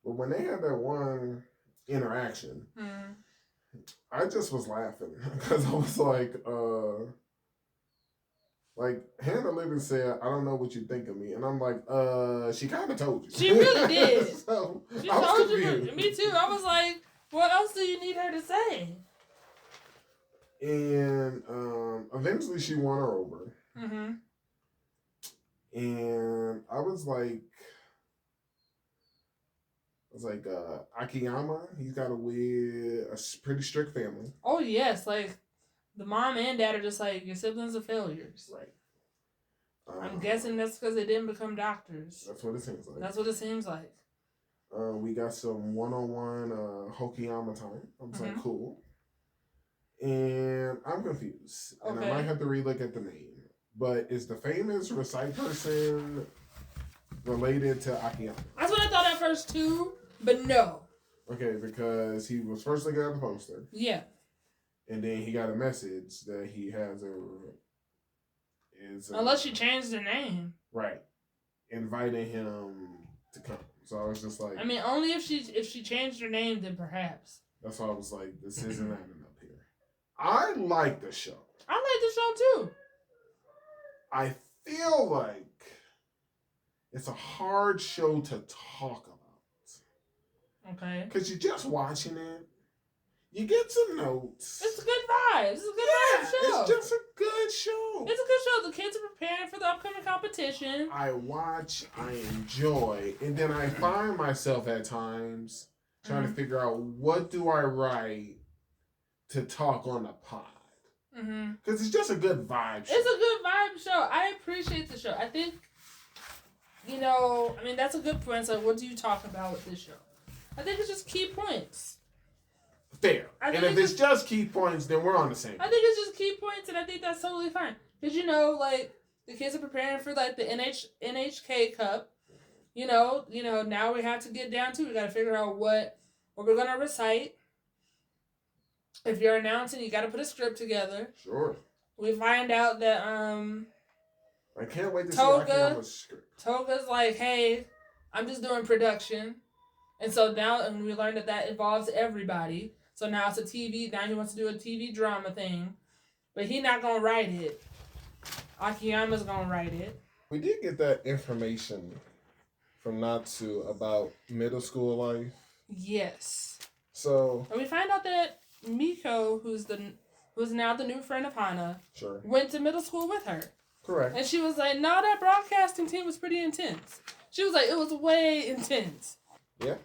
But when they had that one interaction, I just was laughing. Because I was like, Hannah literally said, I don't know what you think of me. And I'm like, she kind of told you. She really did. So, she told you. Me too. I was like, what else do you need her to say? And eventually she won her over. Mm-hmm. And I was like, Akiyama, he's got a pretty strict family. Oh, yes. Like, the mom and dad are just like, your siblings are failures. Right. I'm guessing that's because they didn't become doctors. That's what it seems like. That's what it seems like. We got some one-on-one Hokiyama time. I'm just like, cool. And I'm confused. Okay. And I might have to relook at the name. But is the famous recite person related to Akiyama? That's what I thought at first too, but no. Okay, because he was first looking at the poster. Yeah. And then he got a message that he has unless she changed her name. Right. Inviting him to come. So I was just like, I mean, only if she changed her name, then perhaps. That's why I was like, this isn't adding up here. I like the show. I like the show too. I feel like it's a hard show to talk about. Okay. Because you're just watching it. You get some notes. It's a good vibe. It's a good vibe show. It's just a good show. It's a good show. The kids are preparing for the upcoming competition. I watch, I enjoy, and then I find myself at times trying to figure out what do I write to talk on the pod. Because it's just a good vibe show. It's a good vibe show. I appreciate the show. I think, I mean, that's a good point. So what do you talk about with this show? I think it's just key points. Fair. And if it's just key points, then we're on the same page. I think it's just key points, and I think that's totally fine. Because, the kids are preparing for, the NHK Cup. Now we have to get down to it. We got to figure out what we're going to recite. If you're announcing, you got to put a script together. Sure. We find out that, I can't wait to see Akiyama's script. Toga's like, hey, I'm just doing production. And so now, and we learned that involves everybody. So now it's a TV. Now he wants to do a TV drama thing. But he's not going to write it. Akiyama's going to write it. We did get that information from Natsu about middle school life. Yes. So. And we find out that Miko, who's now the new friend of Hana, sure, went to middle school with her. Correct. And she was like, no, that broadcasting team was pretty intense. She was like, it was way intense. Yeah.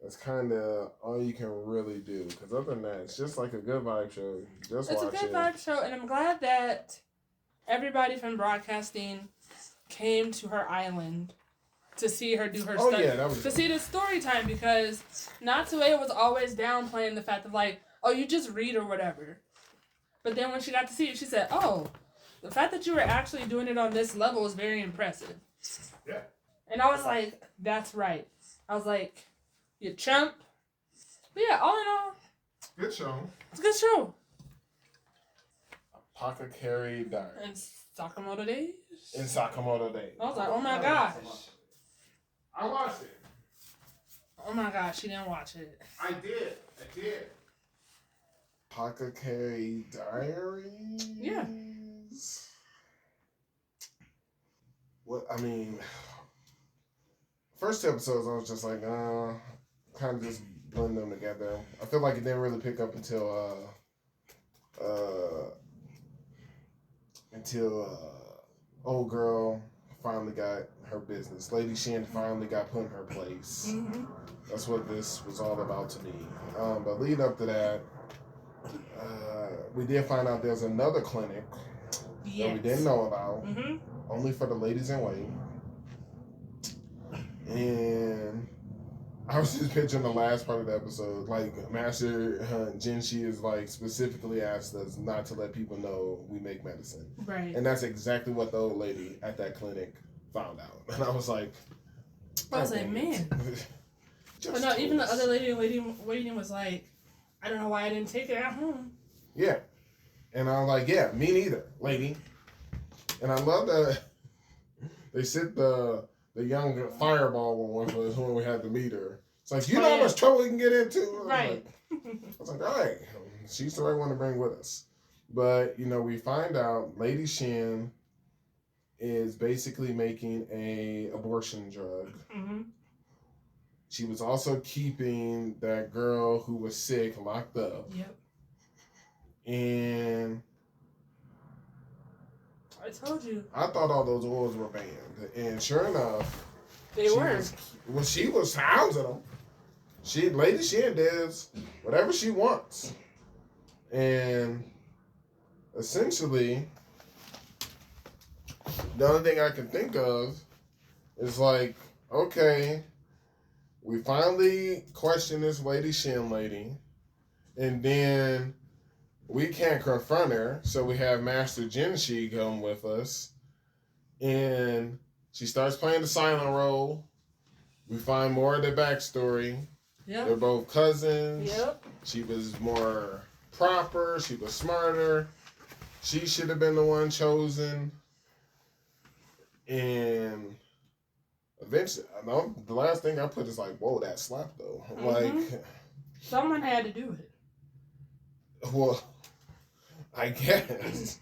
That's kind of all you can really do. Because other than that, it's just like a good vibe show. It's a good vibe show. And I'm glad that everybody from broadcasting came to her island to see her do her stuff. Yeah, that was see the story time. Because Natsue was always downplaying the fact of you just read or whatever. But then when she got to see it, she said, the fact that you were actually doing it on this level is very impressive. Yeah. And I was like, that's right. I was like, you chump. But yeah, all in all. Good show. It's a good show. Apothecary Diary. And Sakamoto Days. I was like, oh my gosh. I watched it. Oh my gosh, she didn't watch it. I did. Apothecary Diaries? Yeah. what I mean, first two episodes I was just like, kind of just blend them together. I feel like it didn't really pick up until old girl finally got her business. Lady Shin finally got put in her place. Mm-hmm. That's what this was all about to me. But lead up to that, we did find out there's another clinic that we didn't know about, only for the ladies in waiting. And I was just picturing the last part of the episode, like Master Jinshi is like specifically asked us not to let people know we make medicine, right? And that's exactly what the old lady at that clinic found out. And I was like, man. But no, even the other lady waiting was like, I don't know why I didn't take it at home. Yeah, and I was like, yeah, me neither, lady. And I love that they sent the young fireball one with us when we had to meet her. It's like, you know how much trouble we can get into? Right. I was like, all right. She's the right one to bring with us. But, we find out Lady Shin is basically making a abortion drug. Mm-hmm. She was also keeping that girl who was sick locked up. Yep. And I told you. I thought all those oils were banned. And sure enough, they were. She was housing them. Lady Shin does whatever she wants. And essentially, the only thing I can think of is like, okay, we finally question this Lady Shin lady, and then we can't confront her, so we have Master Jinshi come with us, and she starts playing the silent role. We find more of their backstory. Yep. They're both cousins. Yep. She was more proper. She was smarter. She should have been the one chosen. And eventually, the last thing I put is like, whoa, that slapped though. Mm-hmm. Like, someone had to do it. Well, I guess.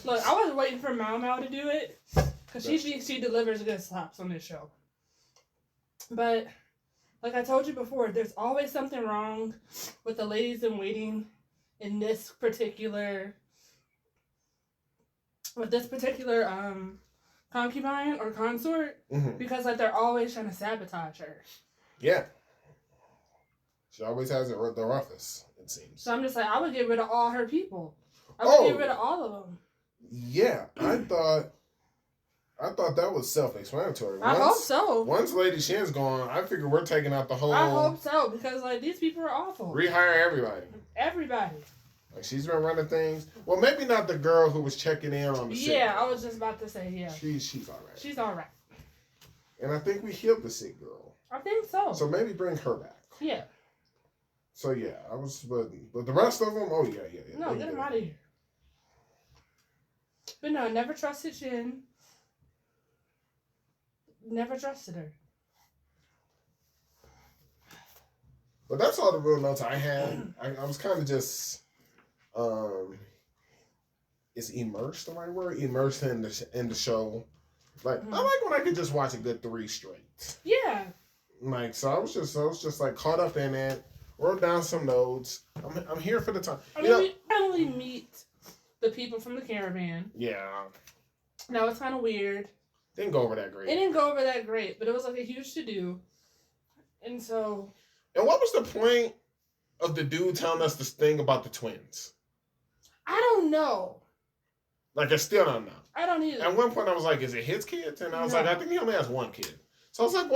Look, I was waiting for Mao to do it because she delivers good slaps on this show. But like I told you before, there's always something wrong with the ladies in waiting in this particular concubine or consort, because like they're always trying to sabotage her. Yeah. She always has it the roughest, it seems. So I'm just like, I would get rid of all her people. I would get rid of all of them. Yeah, I thought that was self-explanatory. I hope so. Once Lady Shin's gone, I figure we're taking out the whole... I hope so, because like these people are awful. Rehire everybody. Everybody. Like, she's been running things. Well, maybe not the girl who was checking in on the sick girl. I was just about to say, yeah. She's all right. She's all right. And I think we healed the sick girl. I think so. So maybe bring her back. Yeah. So yeah, but the rest of them, yeah. No, get them out of here. But no, never trusted Shin. Never trusted her. But that's all the real notes I had. I was kind of just, is immersed the right word? Immersed in the show. Like, I like when I could just watch a good 3 straight. Yeah. Like, so I was just like caught up in it. Wrote down some notes. I'm here for the time. We finally meet the people from the caravan. Yeah. Now it's kind of weird. Didn't go over that great. It didn't go over that great, but it was like a huge to-do. And so... And what was the point of the dude telling us this thing about the twins? I don't know. Like, I still don't know. I don't either. At one point, I was like, is it his kids? And I was like, I think he only has one kid. So I was like,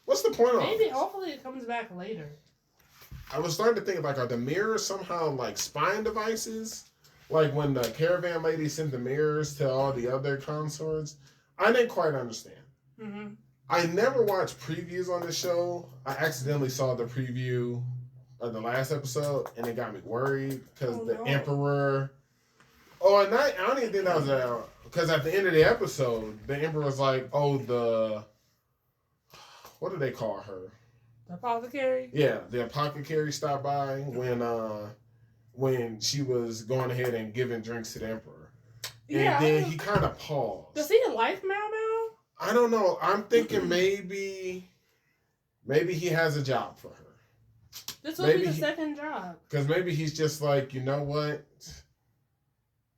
what's the point of Maybe, hopefully it comes back later. I was starting to think, like, are the mirrors somehow, like, spying devices? Like, when the caravan lady sent the mirrors to all the other consorts? I didn't quite understand. Mm-hmm. I never watched previews on the show. I accidentally saw the preview of the last episode, and it got me worried, because Emperor... Oh, and I don't even think that was because at the end of the episode, the Emperor was like, what do they call her? The apothecary? Yeah, the apothecary stopped by when she was going ahead and giving drinks to the Emperor. And then he kind of paused. Does he like Mao Mao? I don't know. I'm thinking maybe he has a job for her. This will be the second job. Because maybe he's just like, you know what?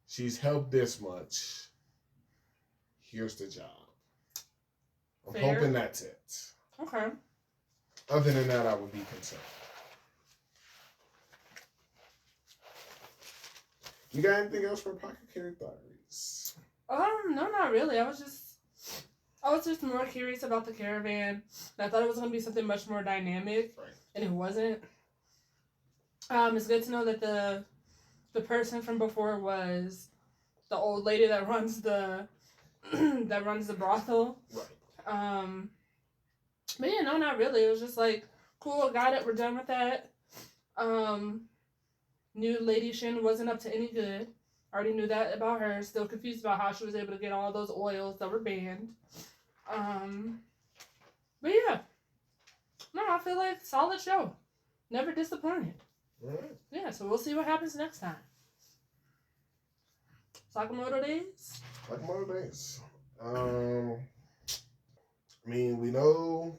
She's helped this much. Here's the job. I'm hoping that's it. Okay. Other than that, I would be concerned. You got anything else for Pocket Carry Diaries? No, not really. I was just more curious about the caravan. I thought it was going to be something much more dynamic, right. And it wasn't. It's good to know that the person from before was the old lady that runs the brothel. Right. But yeah, no, not really. It was just like, cool, got it, we're done with that. Knew Lady Shin wasn't up to any good. Already knew that about her. Still confused about how she was able to get all those oils that were banned. But yeah. No, I feel like solid show. Never disappointed. Right. Yeah, so we'll see what happens next time. Sakamoto Days? Sakamoto Days. I mean, we know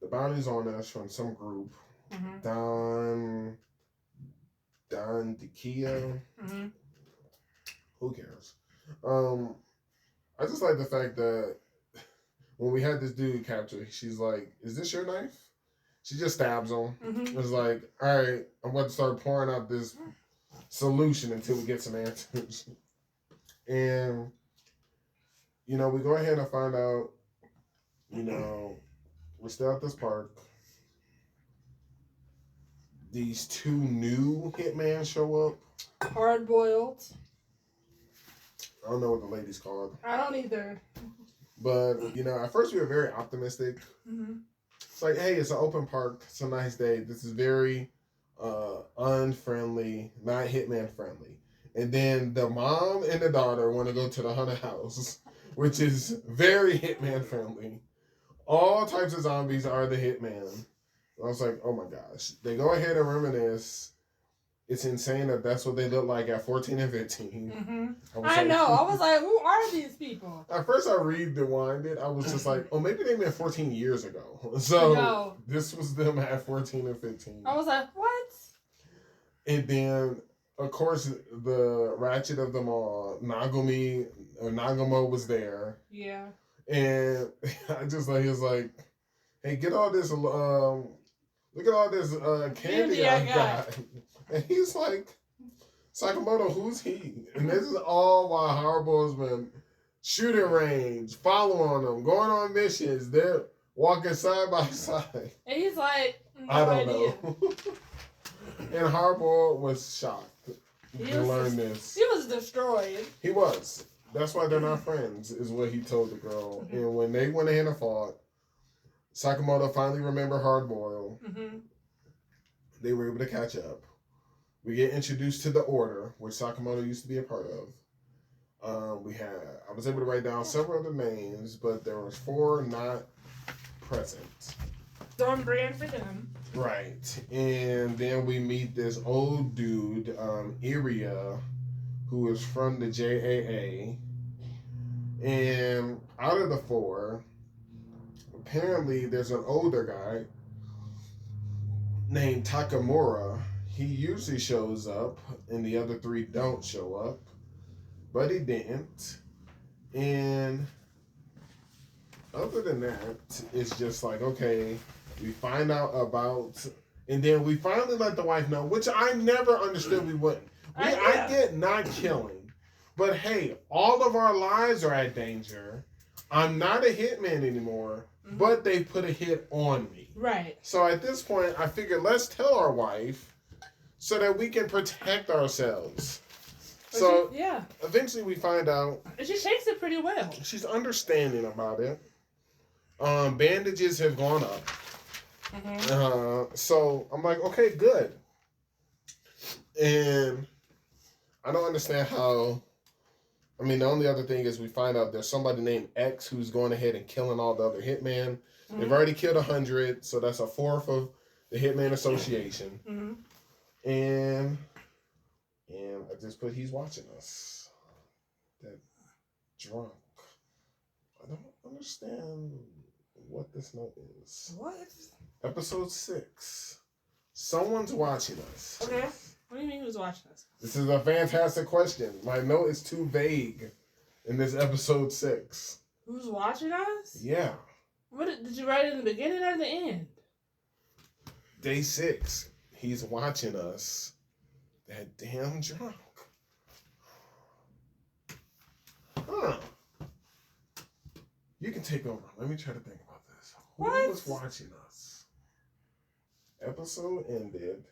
the bounty's on us from some group. Mm-hmm. Jakia. Mm-hmm. Who cares? I just like the fact that when we had this dude captured, she's like, "Is this your knife?" She just stabs him. Mm-hmm. It's like, all right, I'm about to start pouring out this solution until we get some answers. And, you know, we go ahead and find out, you know, we're still at this park. These two new hitmen show up. Hard boiled. I don't know what the lady's called. I don't either. But, you know, at first we were very optimistic. Mm-hmm. It's like, hey, it's an open park. It's a nice day. This is very unfriendly, not hitman friendly. And then the mom and the daughter want to go to the haunted house, which is very hitman friendly. All types of zombies are the hitman. I was like, oh my gosh. They go ahead and reminisce. It's insane that that's what they look like at 14 and 15. Mm-hmm. I know. I was like, who are these people? At first I rewinded. I was just like, oh, maybe they meant 14 years ago. So this was them at 14 and 15. I was like, what? And then, of course, the ratchet of them all, Nagumo was there. Yeah. And I just like, he was like, hey, get all this, look at all this candy I got. And he's like, Sakamoto, who's he? And this is all while Hardball's been shooting range, following them, going on missions. They're walking side by side. And he's like, I don't know. And Hardball was shocked to learn this. He was destroyed. He was. That's why they're not friends, is what he told the girl. Mm-hmm. And when they went ahead and fought, Sakamoto finally remembered Hardboil. Mm-hmm. They were able to catch up. We get introduced to the Order, which Sakamoto used to be a part of. I was able to write down several other names, but there was 4 not present. On brand for them. Right. And then we meet this old dude, Iria, who is from the JAA. And out of the 4, apparently there's an older guy named Takamura. He usually shows up, and the other 3 don't show up. But he didn't. And other than that, it's just like, okay, we find out about... And then we finally let the wife know, which I never understood we wouldn't. I get not killing. But hey, all of our lives are at danger. I'm not a hitman anymore, but they put a hit on me. Right. So at this point, I figured, let's tell our wife so that we can protect ourselves. So eventually we find out. And she shakes it pretty well. She's understanding about it. Bandages have gone up. Mm-hmm. So I'm like, okay, good. And I don't understand how. I mean, the only other thing is we find out there's somebody named X who's going ahead and killing all the other hitmen. Mm-hmm. They've already killed 100, so that's a 4th of the Hitman Association. Mm-hmm. And I just put he's watching us. That drunk. understand what this note is. What? Episode 6. Someone's watching us. Okay. What do you mean who's watching us? This is a fantastic question. My note is too vague in this episode 6. Who's watching us? Yeah. What did you write in the beginning or the end? Day 6. He's watching us. That damn drunk. Huh. You can take over. Let me try to think about this. Who was watching us? Episode ended.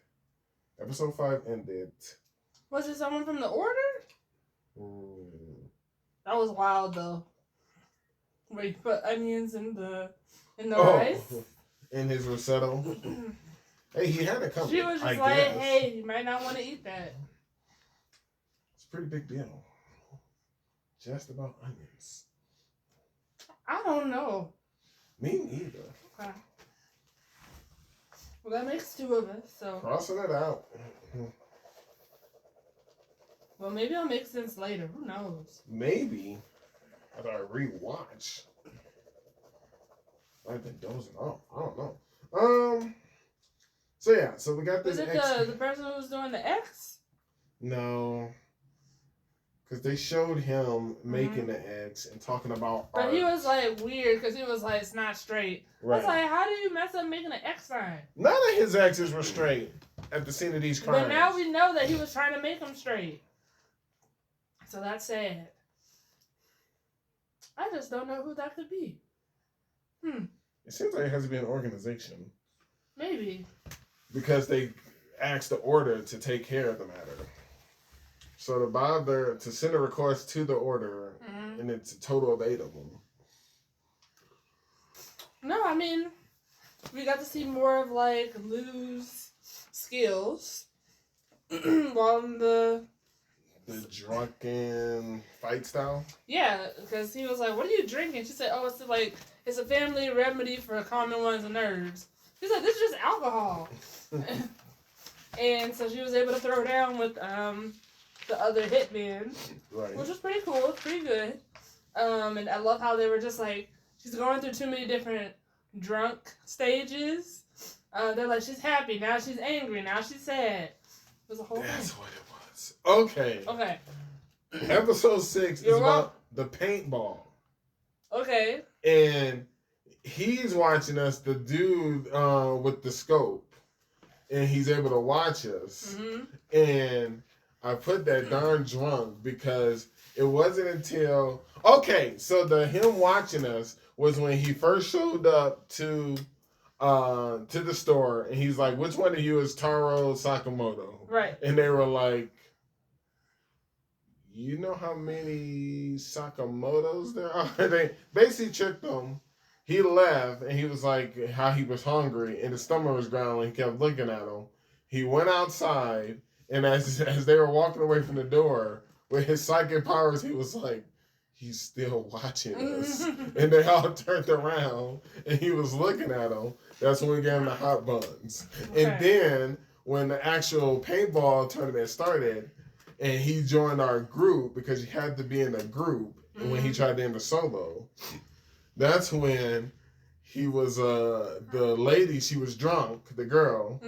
Episode 5 ended. Was it someone from the order? That was wild though. Where you put onions in the rice. In his risotto. Hey, he had it coming. She was just like, hey, you might not want to eat that. It's a pretty big deal. Just about onions. I don't know. Me neither. Okay. Well, that makes 2 of us, so. Crossing it out. Well, maybe it'll make sense later. Who knows? Maybe. After I rewatch. I've been dozing off. I don't know. So yeah, so we got this. Was it the person who was doing the X? No. Because they showed him making the X and talking about But art. he was like weird because he was like, it's not straight. Right. I was like, how do you mess up making an X sign? None of his X's were straight at the scene of these crimes. But now we know that he was trying to make them straight. So that's sad. I just don't know who that could be. It seems like it has to be an organization. Maybe. Because they asked the order to take care of the matter. So to send a request to the order, and it's a total of 8 of them. No, I mean, we got to see more of like Lou's skills while in the drunken fight style. Yeah, because he was like, "What are you drinking?" She said, "Oh, it's a family remedy for common ones and nerves." He's like, "This is just alcohol," and so she was able to throw down with the other hitman, right? Which was pretty cool, pretty good. And I love how they were just like, she's going through too many different drunk stages. They're like, she's happy now, she's angry now, she's sad. It was a whole thing. That's what it was. Okay. Episode 6 is about the paintball. Okay. And he's watching us, the dude with the scope, and he's able to watch us. And I put that darn drunk because it wasn't until so him watching us was when he first showed up to the store, and he's like, "Which one of you is Taro Sakamoto?" Right. And they were like, "You know how many Sakamotos there are?" They basically tricked him. He left, and he was like, how he was hungry, and his stomach was growling. He kept looking at him. He went outside. And as they were walking away from the door, with his psychic powers, he was like, he's still watching us. And they all turned around, and he was looking at them. That's when we gave him the hot buns. Okay. And then, when the actual paintball tournament started, and he joined our group, because he had to be in a group, and when he tried to end the solo, that's when he was, the lady, she was drunk, the girl,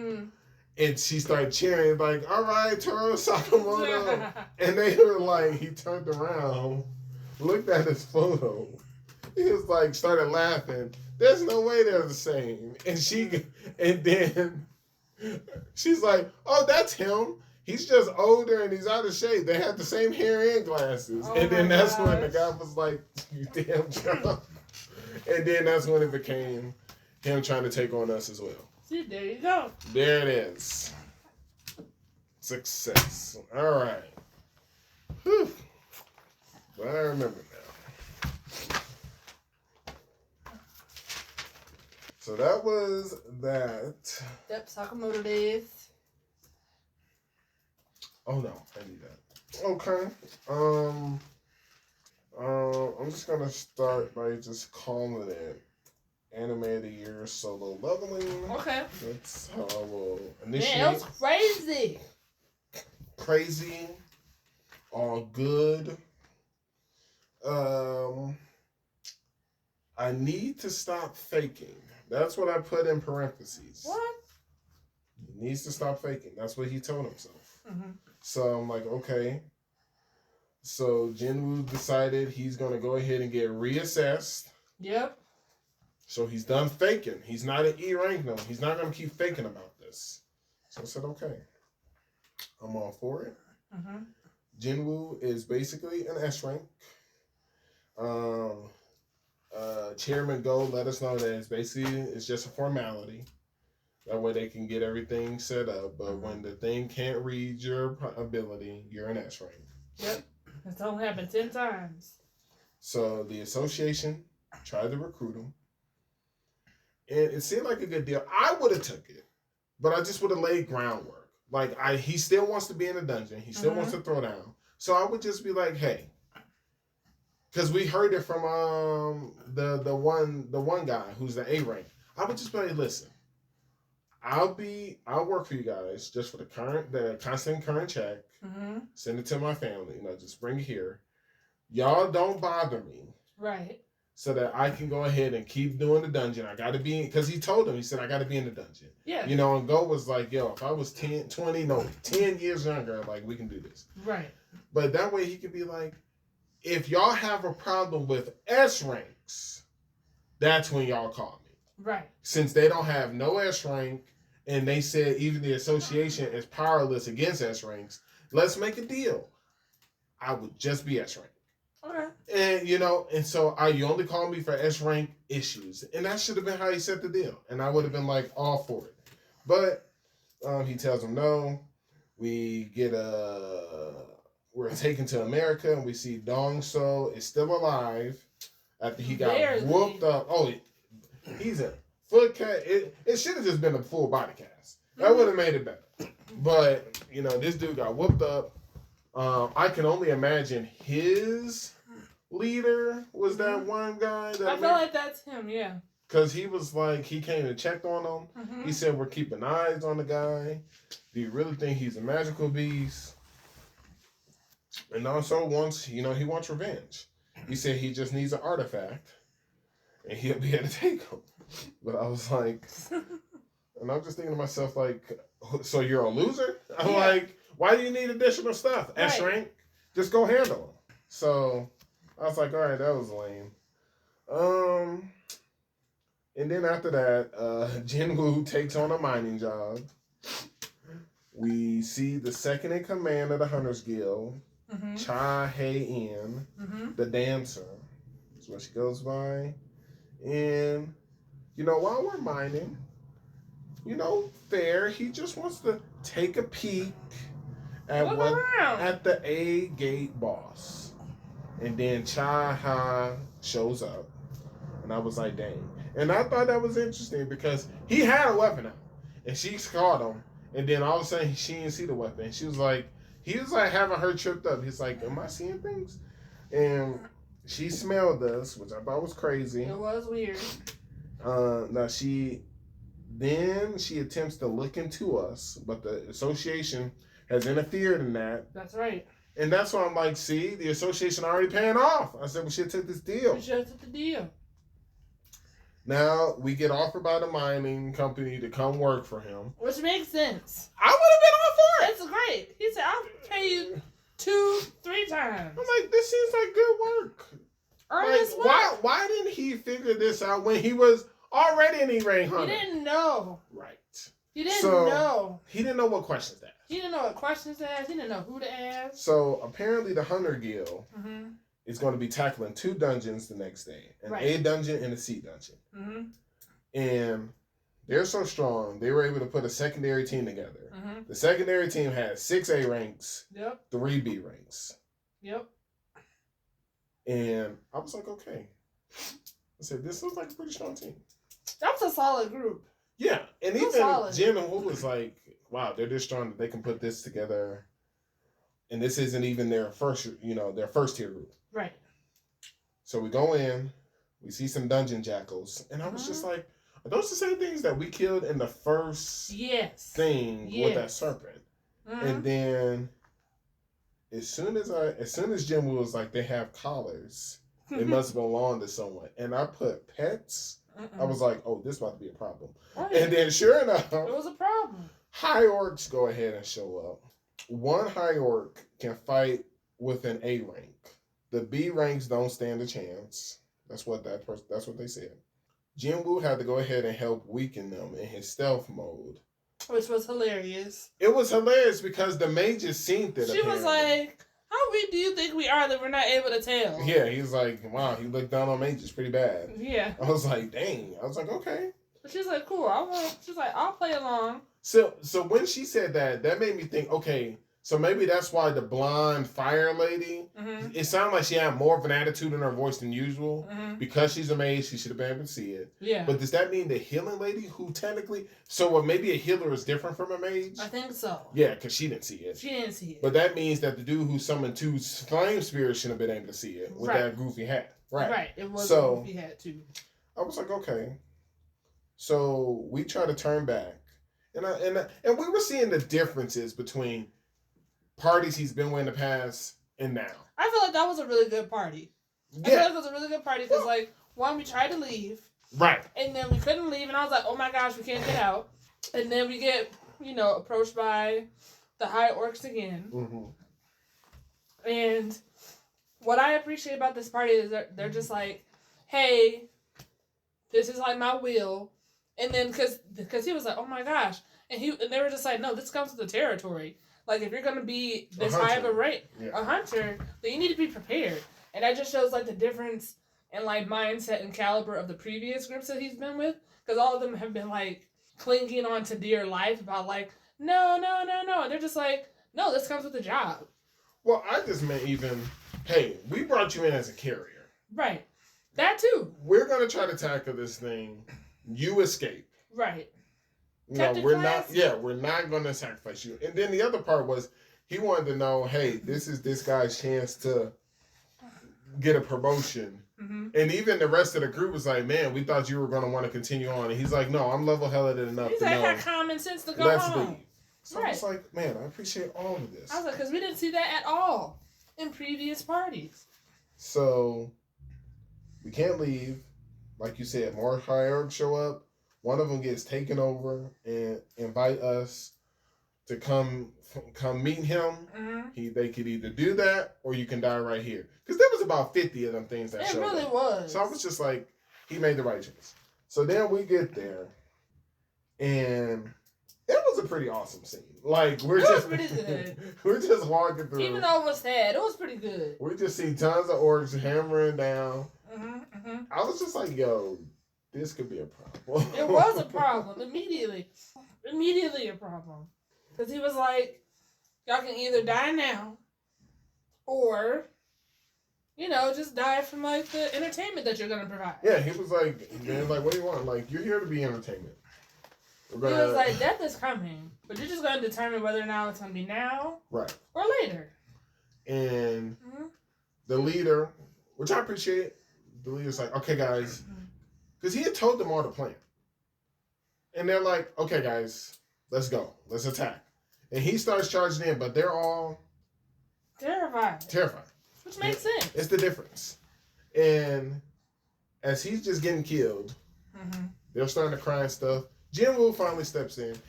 and she started cheering, like, all right, Taro Sakamoto. And they were like, he turned around, looked at his photo. He was like, started laughing. There's no way they're the same. And then she's like, oh, that's him. He's just older and he's out of shape. They had the same hair and glasses. And then that's when the guy was like, you damn drunk. And then that's when it became him trying to take on us as well. See, there you go. There it is. Success. All right. Whew. But I remember now. So that was that. Yep, Sakamoto Days. Oh no, I need that. Okay. I'm just gonna start by just calling it Anime of the Year Solo Leveling. Okay. That's how I will initiate. Man, that was crazy. Crazy. All good. I need to stop faking. That's what I put in parentheses. What? He needs to stop faking. That's what he told himself. Mm-hmm. So I'm like, okay. So Jin Woo decided he's going to go ahead and get reassessed. Yep. So he's done faking. He's not an E rank no. He's not going to keep faking about this. So I said, okay. I'm all for it. Mm-hmm. Jin Woo is basically an S rank. Chairman Go let us know that it's just a formality. That way they can get everything set up. But when the thing can't read your ability, you're an S rank. Yep. It's only happened 10 times. So the association tried to recruit him. And it seemed like a good deal. I would have took it. But I just would have laid groundwork. Like, he still wants to be in a dungeon. He still wants to throw down. So I would just be like, hey. Because we heard it from the one guy who's the A rank. I would just be like, listen. I'll work for you guys just for the constant current check. Mm-hmm. Send it to my family. Just bring it here. Y'all don't bother me. Right. So that I can go ahead and keep doing the dungeon. I got to be, because he told him, he said, I got to be in the dungeon. Yeah. And Go was like, yo, if I was 10 years younger, like, we can do this. Right. But that way he could be like, if y'all have a problem with S ranks, that's when y'all call me. Right. Since they don't have no S rank, and they said even the association is powerless against S ranks, let's make a deal. I would just be S rank. Okay. And, and so you only call me for S rank issues. And that should have been how he set the deal. And I would have been like all for it. But he tells them no. We're taken to America and we see Dong So is still alive after he got whooped up. Oh, he's a foot cut. It should have just been a full body cast. That would have made it better. But, this dude got whooped up. I can only imagine his leader was that one guy. I feel like that's him, yeah. Because he was like, he came and checked on him. Mm-hmm. He said, we're keeping eyes on the guy. Do you really think he's a magical beast? And also he wants revenge. He said he just needs an artifact. And he'll be able to take him. But I was like, and I'm just thinking to myself, like, so you're a loser? I'm like, why do you need additional stuff? Right. S rank? Just go handle them. So I was like, all right, that was lame. And then after that, Jin Woo takes on a mining job. We see the second in command of the Hunters Guild, Cha Hae-in, the dancer. That's what she goes by. And, while we're mining, fair, he just wants to take a peek at the A gate boss. And then Cha Ha shows up. And I was like, dang. And I thought that was interesting because he had a weapon out. And she caught him. And then all of a sudden, she didn't see the weapon. And he was like having her tripped up. He's like, am I seeing things? And she smelled us, which I thought was crazy. It was weird. Now she attempts to look into us, but the association has interfered in that. That's right. And that's why I'm like, see, the association already paying off. I said we should take this deal. We should have took the deal. Now we get offered by the mining company to come work for him. Which makes sense. I would have been all for it. That's great. He said, I'll pay you 2-3 times. I'm like, this seems like good work. Why didn't he figure this out when he was already an E-rank hunter? He didn't know. Right. He didn't know. He didn't know what questions to ask. He didn't know what questions to ask. He didn't know who to ask. So apparently the Hunter Guild is going to be tackling 2 dungeons the next day. An A dungeon and a C dungeon. Mm-hmm. And they're so strong, they were able to put a secondary team together. Mm-hmm. The secondary team has 6 A ranks, 3 B ranks. Yep. And I was like, okay. I said, this looks like a pretty strong team. That was a solid group. Yeah. And even Jin Woo was like, wow, they're this strong that they can put this together. And this isn't even their first tier group. Right. So we go in, we see some dungeon jackals, and I was just like, are those the same things that we killed in the first thing with that serpent? And then as soon as Jin Woo was like, they have collars, It must belong to someone. And I put pets. I was like, oh, this about to be a problem. Right. And then sure enough, it was a problem. High orcs go ahead and show up. One high orc can fight with an A rank. The B ranks don't stand a chance. That's what they said. Jin Woo had to go ahead and help weaken them in his stealth mode. Which was hilarious. It was hilarious because the mages seen it. She was like, how weak do you think we are that we're not able to tell? Yeah, he was like, wow, he looked down on mages pretty bad. Yeah. I was like, dang. I was like, okay. But she's like, cool. She's like, I'll play along. So when she said that made me think, okay, so maybe that's why the blonde fire lady, it sounded like she had more of an attitude in her voice than usual. Because she's a mage, she should have been able to see it. Yeah. But does that mean the healing lady, who technically, maybe a healer is different from a mage? I think so. Yeah, because she didn't see it. She didn't see it. But that means that the dude who summoned 2 flame spirits shouldn't have been able to see it with that goofy hat. Right. Right. It was a goofy hat too. I was like, okay. So we try to turn back. And we were seeing the differences between parties he's been with in the past and now. I feel like that was a really good party. Yeah. I feel like it was a really good party because, one, we tried to leave. Right. And then we couldn't leave, and I was like, oh my gosh, we can't get out. And then we get, approached by the high orcs again. And what I appreciate about this party is they're just like, hey, this is like my will. And then, because he was like, oh my gosh. And they were just like, no, this comes with the territory. Like, if you're going to be this high of a rank, a hunter, then you need to be prepared. And that just shows, the difference in, mindset and caliber of the previous groups that he's been with. Because all of them have been, clinging on to dear life about, no. And they're just like, no, this comes with the job. Well, I just meant even, hey, we brought you in as a carrier. Right. That, too. We're going to try to tackle this thing. You escape. Right. No, we're not going to sacrifice you. And then the other part was he wanted to know, hey, this is this guy's chance to get a promotion. And even the rest of the group was like, man, we thought you were going to want to continue on. And he's like, no, I'm level-headed enough to know. He's like, had common sense to go home. Leave. So I was like, man, I appreciate all of this. I was like, because we didn't see that at all in previous parties. So we can't leave. Like you said, more hierarchs show up. One of them gets taken over and invite us to come meet him. They could either do that or you can die right here. Because there was about 50 of them things that showed up. It really was. So I was just like, he made the right choice. So then we get there, and it was a pretty awesome scene. We're pretty good. We're just walking through. Even though it was sad, it was pretty good. We just see tons of orcs hammering down. I was just like, yo, this could be a problem. It was a problem. Immediately a problem. Because he was like, y'all can either die now or, just die from, the entertainment that you're going to provide. Yeah, he was like, man, what do you want? You're here to be entertainment. He was like, death is coming, but you're just going to determine whether or not it's going to be now or later. And the leader, which I appreciate, the leader's like, okay, guys, because he had told them all the plan. And they're like, okay, guys, let's go. Let's attack. And he starts charging in, but they're all terrified. Which makes sense. It's the difference. And as he's just getting killed, they're starting to cry and stuff. Jin Woo finally steps in. It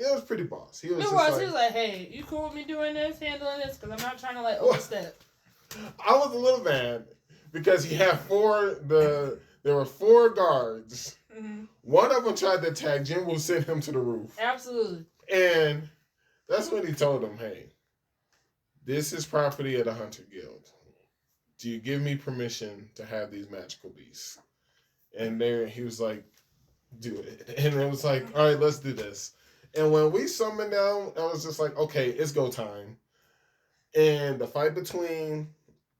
was pretty boss. He was like, hey, you cool with me doing this, handling this? Because I'm not trying to overstep. I was a little mad because he had there were 4 guards. One of them tried to attack. Jin Woo sent him to the roof. Absolutely. And that's when he told him, hey, this is property of the Hunter Guild. Do you give me permission to have these magical beasts? And he was like, do it. And it was like, all right, let's do this. And when we summoned them, I was just like, okay, it's go time. And the fight between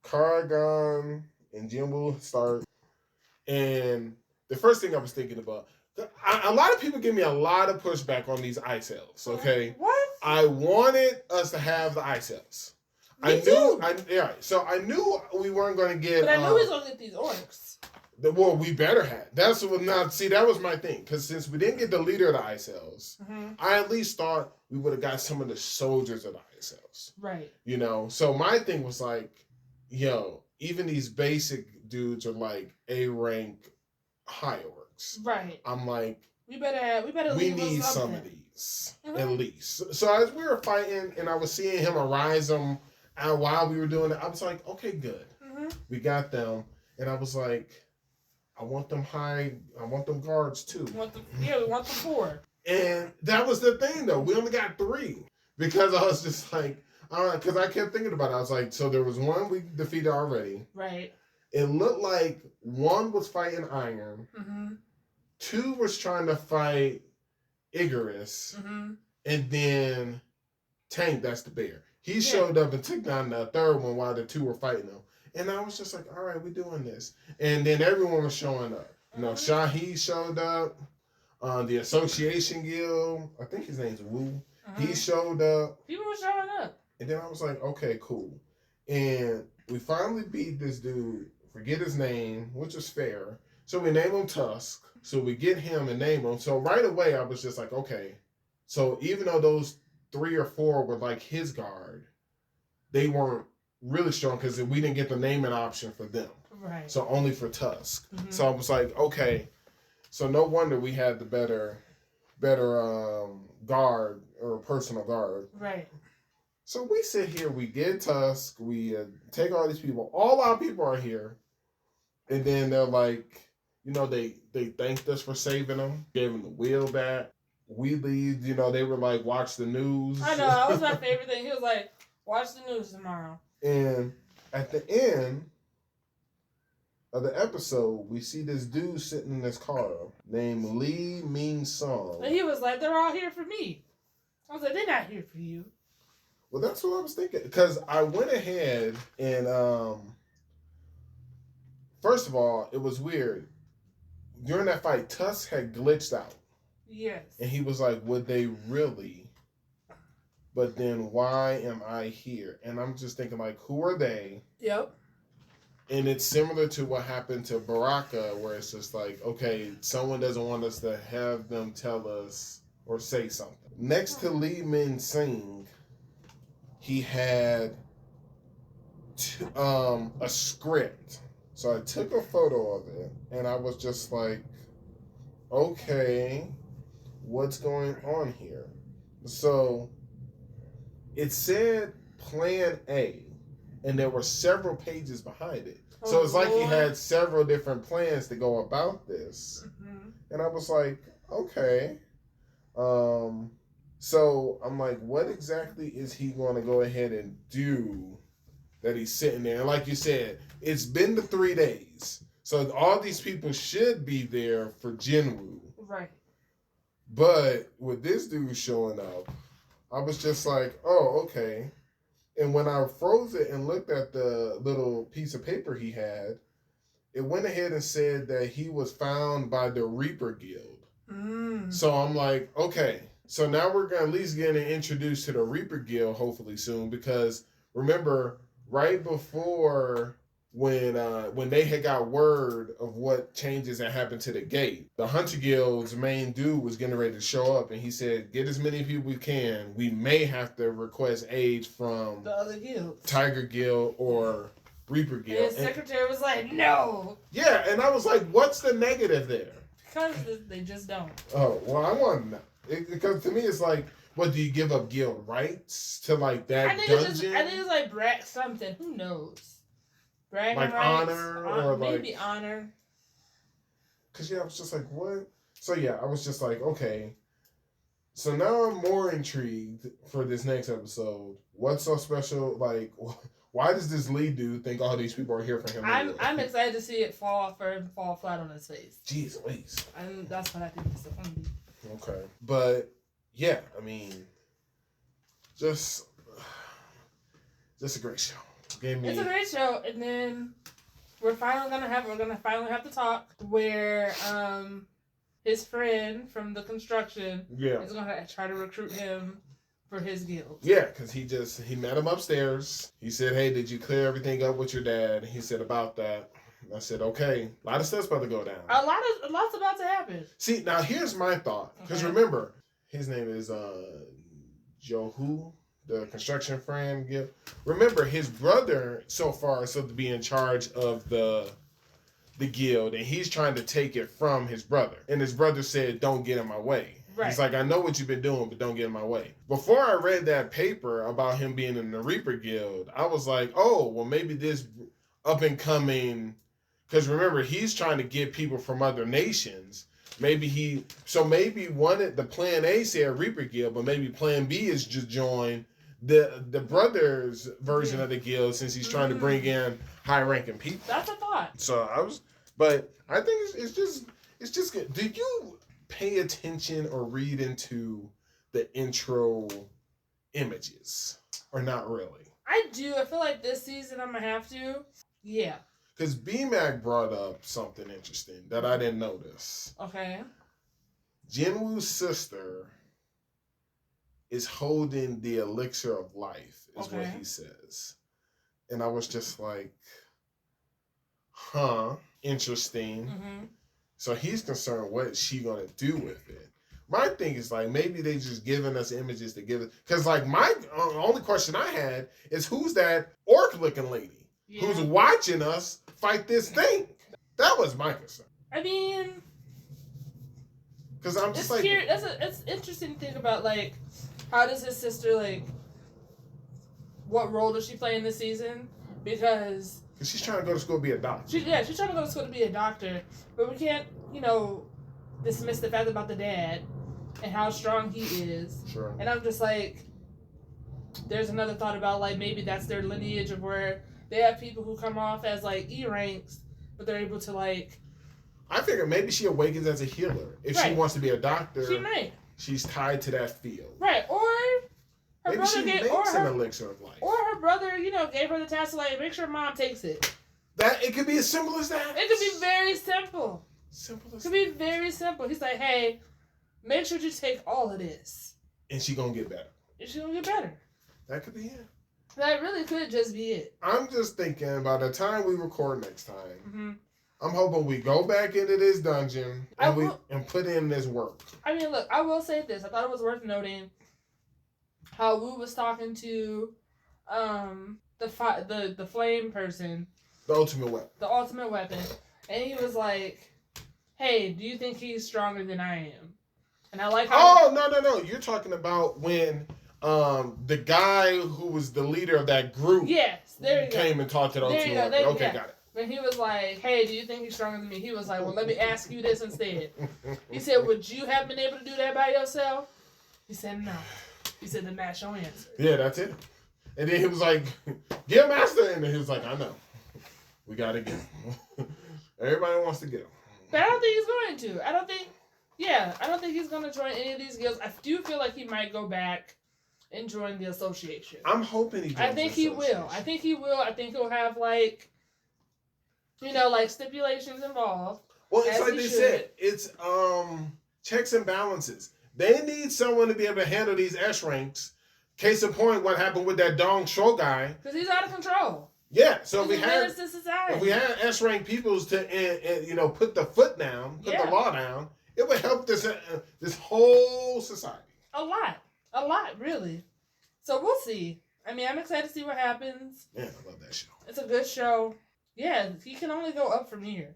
Karagan and Jin Woo started. And the first thing I was thinking about, a lot of people give me a lot of pushback on these ice elves, okay? What? I wanted us to have the ice elves. So I knew we weren't going to get... But I knew we was going to get these orcs. Well, we better have. That was my thing. Because since we didn't get the leader of the ice elves, I at least thought we would have got some of the soldiers of the ice elves. Right. So my thing was like, yo, even these basic dudes are like A rank high orcs. Right. I'm like, we better we leave need us some of these at least. So as we were fighting and I was seeing him arise them, and while we were doing it, I was like, okay, good. We got them, and I was like, I want them guards too. We want the 4. And that was the thing though. We only got 3 because I was just like, because I kept thinking about it. I was like, so there was one we defeated already. Right. It looked like one was fighting Iron. 2 was trying to fight Icarus. And then Tank, that's the bear. He showed up and took down the 3rd one while the 2 were fighting them. And I was just like, all right, we're doing this. And then everyone was showing up. You know, Shahi showed up. The Association Guild, I think his name's Woo. He showed up. People were showing up. And then I was like, okay, cool. And we finally beat this dude, forget his name, which was fair. So we name him Tusk. So we get him and name him. So right away, I was just like, okay. So even though those 3 or 4 were like his guard, they weren't really strong because we didn't get the naming option for them. Right. So only for Tusk. So I was like, okay. So no wonder we had the better guard or personal guard. Right. So we sit here, we get Tusk, we take all these people. All our people are here. And then they're like, you know, they thanked us for saving them, gave them the wheel back. We leave, you know, they were like, watch the news. I know, that was my favorite thing. He was like, watch the news tomorrow. And at the end of the episode, we see this dude sitting in this car named Lee Ming Song. And he was like, they're all here for me. I was like, they're not here for you. Well, that's what I was thinking. Because I went ahead and, first of all, it was weird. During that fight, Tusk had glitched out. Yes. And he was like, would they really? But then why am I here? And I'm just thinking, like, who are they? Yep. And it's similar to what happened to Baraka, where it's just like, okay, someone doesn't want us to have them tell us or say something. Next to Lee Min Sing, he had a script. So I took a photo of it, and I was just like, okay, what's going on here? So it said Plan A, and there were several pages behind it. So it's like he had several different plans to go about this. And I was like, okay. So I'm like, what exactly is he going to go ahead and do that he's sitting there? And like you said, it's been the 3 days. So all these people should be there for Jin Woo. Right. But with this dude showing up, I was just like, oh, okay. And when I froze it and looked at the little piece of paper he had, it went ahead and said that he was found by the Reaper Guild. So I'm like, okay. So now we're going to at least get introduced to the Reaper Guild hopefully soon, because remember, right before when they had got word of what changes had happened to the gate, the Hunter Guild's main dude was getting ready to show up, and he said, get as many people we can. We may have to request aid from the other guilds, Tiger Guild or Reaper Guild. And his secretary was like, no. Yeah, and I was like, what's the negative there? Because they just don't. Oh, well, I want to know. Because to me, it's like, what, do you give up guild rights to like that dungeon? I think it's like brag something. Who knows? Bragging like rights, honor or maybe like honor. Cause yeah, I was just like, what? So yeah, I was just like, okay. So now I'm more intrigued for this next episode. What's so special? Like, why does this lead dude think all these people are here for him? I'm excited to see it fall flat on his face. Jeez Louise. And that's what I think it's going to be. Okay, but yeah, I mean, just a great show. It's a great show, and then we're finally gonna have to talk where his friend from the construction is gonna try to recruit him for his guild. Yeah, because he met him upstairs. He said, "Hey, did you clear everything up with your dad?" He said about that. I said, "Okay, a lot of stuff's about to go down. A lot's about to happen." See, now here's my thought, because remember, his name is Johu the construction friend guild. Remember, his brother so far is supposed to be in charge of the guild, and he's trying to take it from his brother. And his brother said, "Don't get in my way." Right. He's like, "I know what you've been doing, but don't get in my way." Before I read that paper about him being in the Reaper Guild, I was like, "Oh, well, maybe this up and coming." Because remember, he's trying to get people from other nations. Maybe the plan A said Reaper Guild, but maybe plan B is just join the brother's version of the guild, since he's trying to bring in high ranking people. That's a thought. So but I think it's just good. Do you pay attention or read into the intro images, or not really? I do. I feel like this season I'm gonna have to. Yeah. Because B-Mac brought up something interesting that I didn't notice. Okay. Jin Woo's sister is holding the elixir of life, is what he says. And I was just like, interesting. Mm-hmm. So he's concerned what she gonna do with it. My thing is like, maybe they just giving us images to give it. Because like my only question I had is, who's that orc looking lady who's watching us fight this thing? That was my concern. I mean, because I'm just like, it's interesting to think about, like, how does his sister, like, what role does she play in this season? Because she's trying to go to school to be a doctor. She's trying to go to school to be a doctor, but we can't, dismiss the fact about the dad and how strong he is. Sure. And I'm just like, there's another thought about, like, maybe that's their lineage of where they have people who come off as, like, E ranks, but they're able to, like... I figure maybe she awakens as a healer. If she wants to be a doctor, she might. She's tied to that field. Right, or her maybe brother makes an elixir of life. Or her brother, gave her the task to, like, make sure mom takes it. It could be as simple as that. It could be very simple. Simple as that. It could be very simple. He's like, hey, make sure you take all of this. And she gonna get better. That could be it. That really could just be it. I'm just thinking, by the time we record next time, I'm hoping we go back into this dungeon and put in this work. I mean, look, I will say this. I thought it was worth noting how Woo was talking to the flame person. The ultimate weapon. The ultimate weapon. And he was like, hey, do you think he's stronger than I am? And I like how... Oh, no. You're talking about when... the guy who was the leader of that group came and talked to the ultimate weapon. Okay, got it. When he was like, hey, do you think he's stronger than me? He was like, well, let me ask you this instead. He said, would you have been able to do that by yourself? He said, no. He said, then that's your answer. Yeah, that's it. And then he was like, get master. And then he was like, I know. We got to get him. Everybody wants to get him. But I don't think he's going to. I don't think he's going to join any of these guilds. I do feel like he might go back and join the association. I'm hoping he joins I think he will. I think he'll have, like, like stipulations involved. Well, it's like they said. It's checks and balances. They need someone to be able to handle these S ranks. Case in point, what happened with that Dong Shou guy? Because he's out of control. Yeah, so if we had S rank peoples to put the foot down, put the law down, it would help this whole society. A lot, really. So we'll see. I mean, I'm excited to see what happens. Yeah, I love that show. It's a good show. Yeah, he can only go up from here.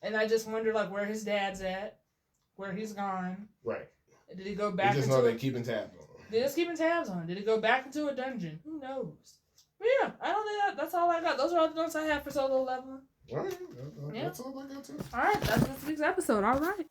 And I just wonder, like, where his dad's at, where he's gone. Right. Did he go back? You just know they're keeping tabs on him. They're just keeping tabs on him. Did he go back into a dungeon? Who knows? But yeah, I don't think that's all I got. Those are all the notes I have for solo leveling. All right. That's all I got too. All right, that's this week's episode. All right.